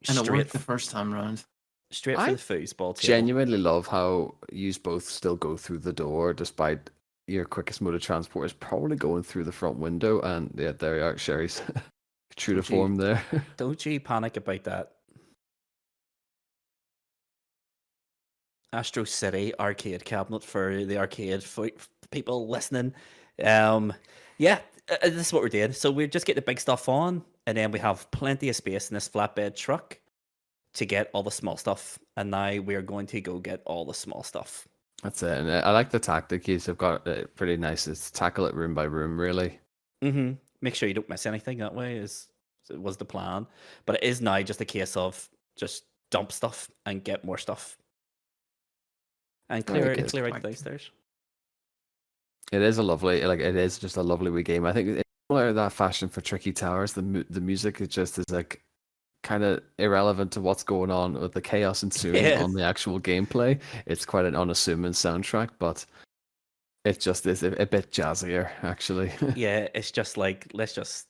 And it worked the first time round. Straight for the foosball table. Genuinely love how you both still go through the door, despite your quickest mode of transport is probably going through the front window. And yeah, there you are, Sherry's true to form there. Don't you panic about that. Astro City arcade cabinet for the arcade people listening. Yeah, this is what we're doing. So we just get the big stuff on, and then we have plenty of space in this flatbed truck to get all the small stuff. And now we are going to go get all the small stuff. That's it. And I like the tactic you've got. Pretty nice. It's tackle it room by room, really. Mm-hmm. Make sure you don't miss anything that way was the plan. But it is now just a case of just dump stuff and get more stuff. And clear out the downstairs. It is a lovely, it is just a lovely wee game. I think it's similar to that fashion for Tricky Towers. The music is just like kind of irrelevant to what's going on with the chaos ensuing on the actual gameplay. It's quite an unassuming soundtrack, but it just is a bit jazzier, actually. Yeah, it's just like, let's just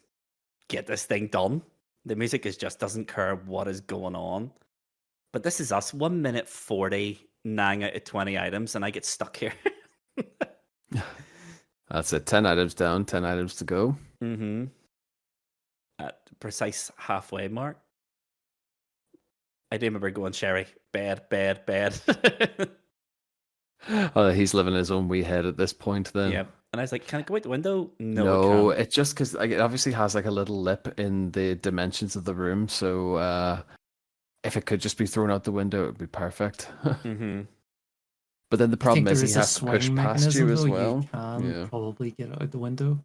get this thing done. The music doesn't care what is going on. But this is us, 1 minute 40. 9 out of 20 items, and I get stuck here. That's it. 10 items down, 10 items to go. Mm-hmm. At the precise halfway mark. I do remember going, Sherry, bed. Oh, he's living his own wee head at this point then. Yeah. And I was like, can I go out the window? No, it's just because it obviously has like a little lip in the dimensions of the room, so if it could just be thrown out the window, it would be perfect. Mm-hmm. But then the problem is he has to push past you as well. You can probably get out the window.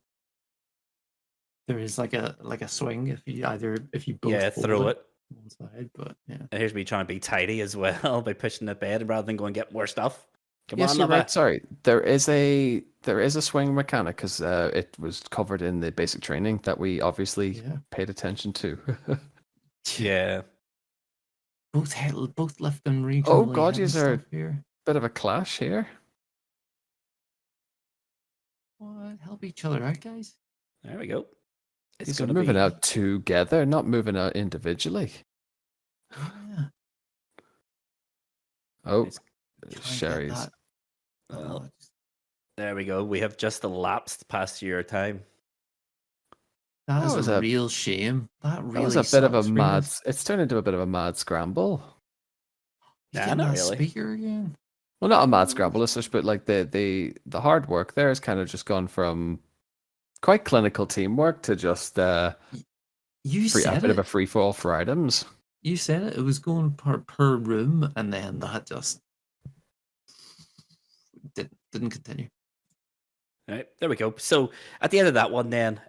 There is like a swing if you both throw it one side, but yeah. And here's me trying to be tidy as well by pushing the bed rather than go and get more stuff. Come on, you're right. Sorry, there is a swing mechanic because it was covered in the basic training that we obviously paid attention to. Yeah. Both left and regionally. Oh god, is there a bit of a clash here? What? Help each other out, guys. There we go. It's moving out together, not moving out individually. Yeah. Oh, Sherry's. Well, there we go. We have just elapsed past your time. That was a real shame. That was a bit of a mad. It's turned into a bit of a mad scramble. Not really. Speaker again. Well, not a mad scramble as such, but like the hard work there has kind of just gone from quite clinical teamwork to just a bit of a free for all for items. You said it. It was going per room, and then that just didn't continue. All right, there we go. So at the end of that one, then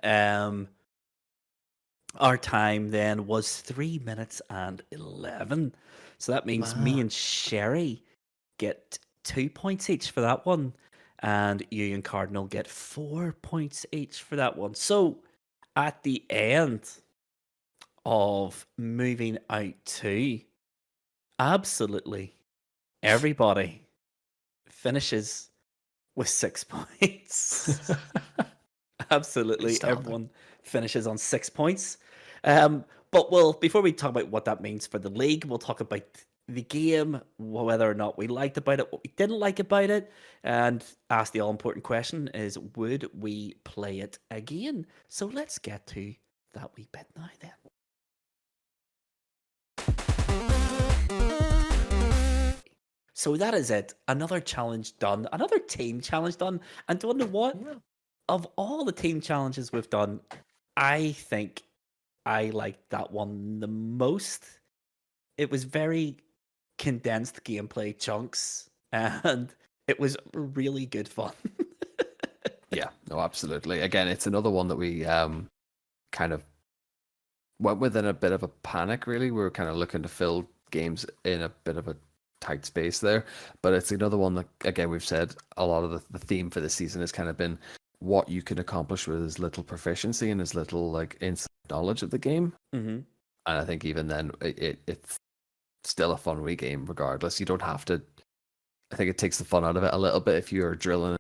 our time then was 3 minutes and 11. So that means me and Sherry get 2 points each for that one, and you and Cardinal get 4 points each for that one. So at the end of moving out to, absolutely everybody finishes with 6 points. Absolutely everyone finishes on 6 points. But before we talk about what that means for the league, we'll talk about the game, whether or not we liked about it, what we didn't like about it, and ask the all-important question is, would we play it again? So let's get to that wee bit now then. So that is it. Another challenge done. Another team challenge done. And do you know what? Yeah. Of all the team challenges we've done, I think I liked that one the most. It was very condensed gameplay chunks, and it was really good fun. Yeah, no, absolutely. Again, it's another one that we kind of went with in a bit of a panic, really. We were kind of looking to fill games in a bit of a tight space there. But it's another one that, again, we've said a lot of the theme for this season has kind of been what you can accomplish with as little proficiency and as little like inside knowledge of the game. Mm-hmm. And I think even then, it's still a fun wee game regardless. You don't have to. I think it takes the fun out of it a little bit if you're drilling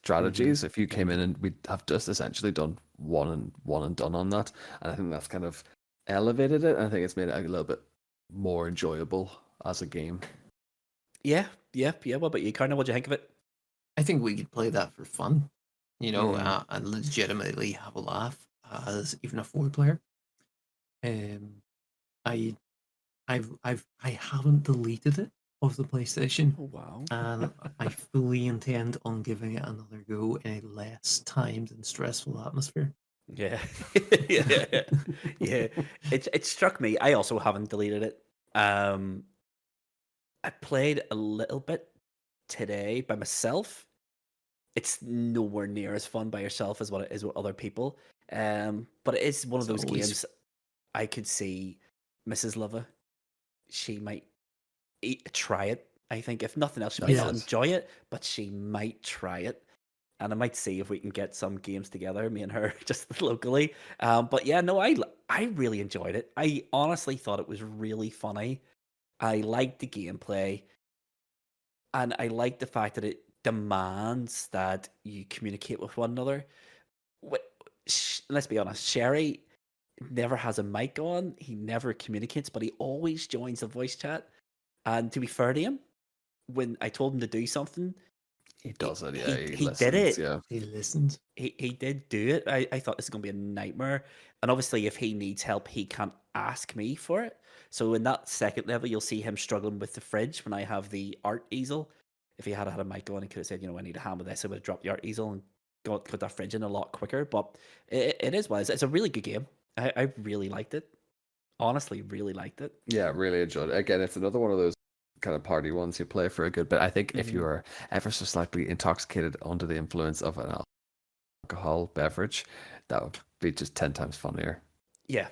strategies. If you came in and we'd have just essentially done one and done on that, and I think that's kind of elevated it. I think it's made it a little bit more enjoyable as a game. Yeah. What about you, Cardinal? What do you think of it? I think we could play that for fun, and legitimately have a laugh as even a 4-player. I haven't deleted it off the PlayStation. Oh wow. And I fully intend on giving it another go in a less timed and stressful atmosphere. Yeah. Yeah. It struck me. I also haven't deleted it. I played a little bit today by myself. It's nowhere near as fun by yourself as what it is with other people. But it is one of those games I could see Mrs. Luvva. She might try it. I think if nothing else, she might not enjoy it, but she might try it. And I might see if we can get some games together, me and her, just locally. But yeah, no, I really enjoyed it. I honestly thought it was really funny. I liked the gameplay, and I liked the fact that it demands that you communicate with one another. Let's be honest, Sherry never has a mic on. He never communicates, but he always joins the voice chat. And to be fair to him, when I told him to do something, he does it. Yeah, he did it. Yeah, he listened. He did do it. I thought this is going to be a nightmare. And obviously, if he needs help, he can't ask me for it. So in that second level, you'll see him struggling with the fridge when I have the art easel. If he had had a mic on, he could have said, I need a hand with this. I would have dropped the art easel and put that fridge in a lot quicker. But it is what it is. It's a really good game. I really liked it. Honestly, really liked it. Yeah, really enjoyed it. Again, it's another one of those kind of party ones you play for a good bit. I think if you are ever so slightly intoxicated under the influence of an alcohol beverage, that would be just 10 times funnier. Yeah.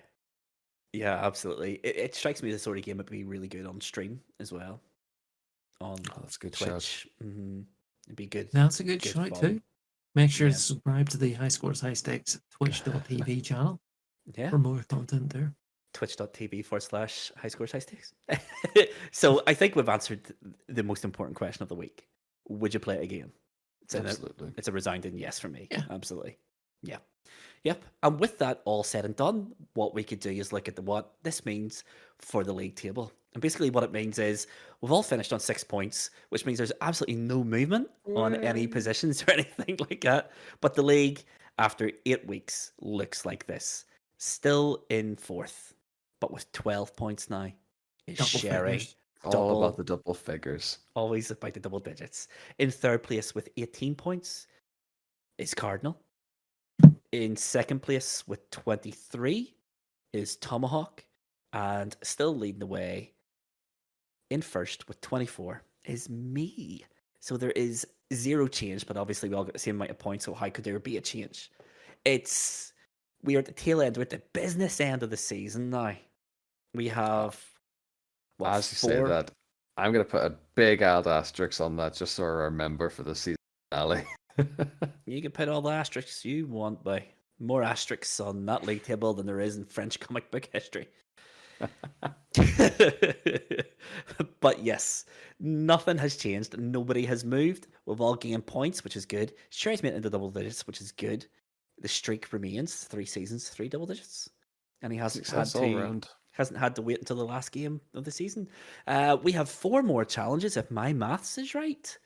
Yeah, absolutely. It strikes me as the sort of game that'd be really good on stream as well. That's a good Twitch. It'd be good. That's a good shout too. Make sure to Yeah. subscribe to the High Scores High Stakes twitch.tv channel Yeah. for more content there. Twitch.tv/High Scores High Stakes. So I think we've answered the most important question of the week. Would you play it again? Absolutely. It's a resounding yes for me. Yeah. Absolutely. Yeah. Yep. And with that all said and done, what we could do is look at what this means for the league table. And basically what it means is we've all finished on 6 points, which means there's absolutely no movement on any positions or anything like that. But the league, after 8 weeks, looks like this. Still in 4th, but with 12 points now. Is Double Sherry. figures. All about the double figures. Always about the double digits. In 3rd place with 18 points is Cardinal. In 2nd place with 23 is Tomahawk. And still leading the way in 1st with 24 is me. So there is 0 change, but obviously we all got the same amount of points, so how could there be a change? We are at the tail end, we're at the business end of the season now. We have As you say that, I'm going to put a big old asterisk on that just so I remember for the season finale. You can put all the asterisks you want, by more asterisks on that league table than there is in French comic book history. But yes, nothing has changed. Nobody has moved. We've all gained points, which is good. Sherry's made it into double digits, which is good. The streak remains 3 seasons, 3 double digits, and he hasn't had to wait until the last game of the season. We have 4 more challenges, if my maths is right.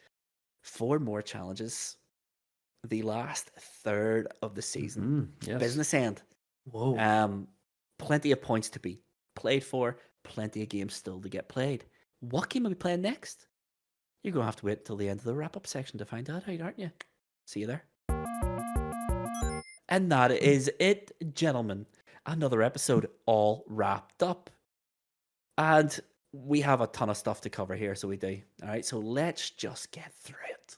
4 more challenges. The last third of the season. Yes. Business end. Whoa. Plenty of points to be played for. Plenty of games still to get played. What game are we playing next? You're going to have to wait till the end of the wrap-up section to find out, aren't you? See you there. And that is it, gentlemen. Another episode all wrapped up. And we have a ton of stuff to cover here, so we do. All right, so let's just get through it.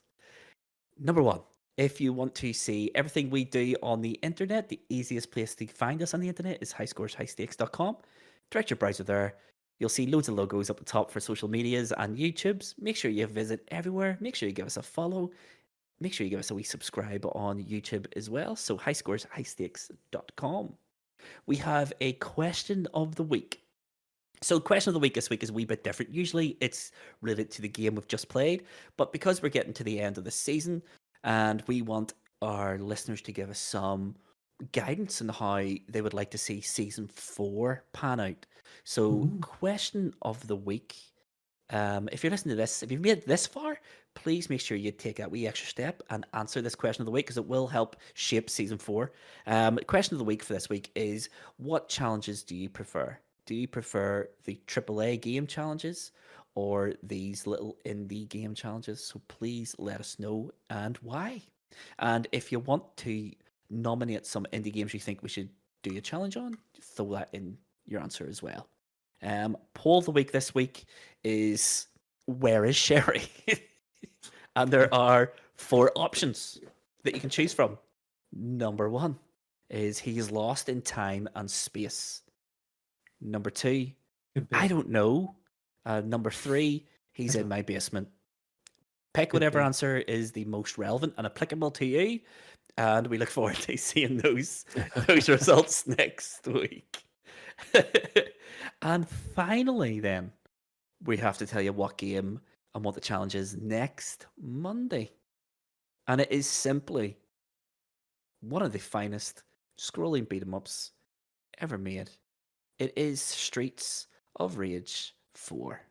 Number 1, if you want to see everything we do on the internet, the easiest place to find us on the internet is highscoreshighstakes.com. Direct your browser there. You'll see loads of logos up the top for social medias and YouTubes. Make sure you visit everywhere. Make sure you give us a follow. Make sure you give us a wee subscribe on YouTube as well. So highscoreshighstakes.com. We have a question of the week. So question of the week this week is a wee bit different. Usually it's related to the game we've just played, but because we're getting to the end of the season and we want our listeners to give us some guidance on how they would like to see season 4 pan out. So question of the week. If you're listening to this, if you've made it this far, please make sure you take that wee extra step and answer this question of the week because it will help shape season 4. Question of the week for this week is, what challenges do you prefer? Do you prefer the AAA game challenges or these little indie game challenges? So please let us know and why. And if you want to nominate some indie games you think we should do a challenge on, throw that in your answer as well. Poll of the week this week is, where is Sherry? And there are 4 options that you can choose from. Number 1 is, he is lost in time and space. Number 2, I don't know. Number 3, he's in my basement. Pick whatever answer is the most relevant and applicable to you, and we look forward to seeing those results next week. And finally, then, we have to tell you what game and what the challenge is next Monday. And it is simply one of the finest scrolling beat-em-ups ever made. It is Streets of Rage 4.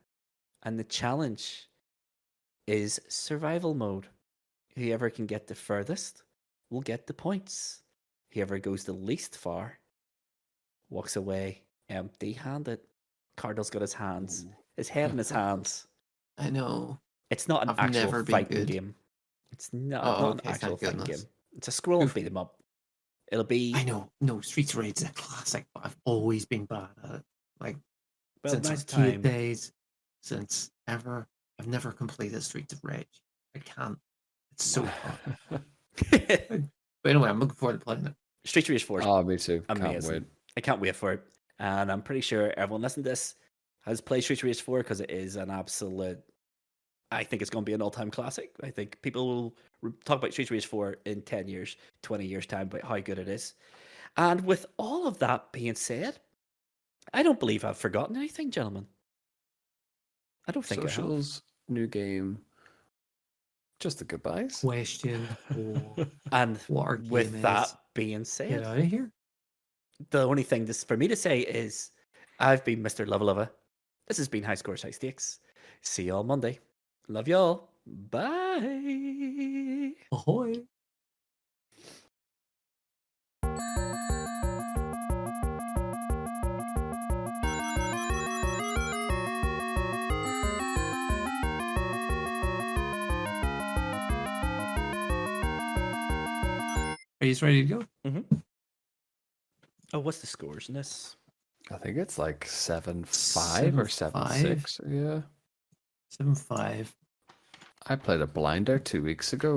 And the challenge is survival mode. Whoever can get the furthest will get the points. Whoever goes the least far walks away empty-handed. Cardinal's got his head in his hands. I know. It's not an I've actual never been fighting good. game. It's not, Oh, not okay, an actual thank fighting goodness. game. It's a scroll and beat 'em up. It'll be, I know. No, Streets of Rage is a classic, but I've always been bad at it. Like, well, since now's arcade time. days, since ever, I've never completed Streets of Rage. I can't. It's so tough. But anyway, I'm looking forward to playing it. Streets of Rage 4 is Oh, me too. amazing. Can't wait. I can't wait for it. And I'm pretty sure everyone listening to this has played Streets of Rage 4 because it is an absolute, I think it's going to be an all-time classic. I think people will talk about Streets of Rage 4 in 10 years, 20 years' time about how good it is. And with all of that being said, I don't believe I've forgotten anything, gentlemen. I don't think Socials, new game, just the goodbyes. Question for I have. And what our with game that is. being Get said, out of here. the only thing this for me to say is, I've been Mr. Luvva Luvva. This has been High Scores, High Stakes. See you all Monday. Love y'all. Bye. Ahoy. Are you ready to go? Mm-hmm. Oh, what's the scores in this? I think it's like 7-5 or 7-6. Yeah. 7-5. I played a blinder 2 weeks ago.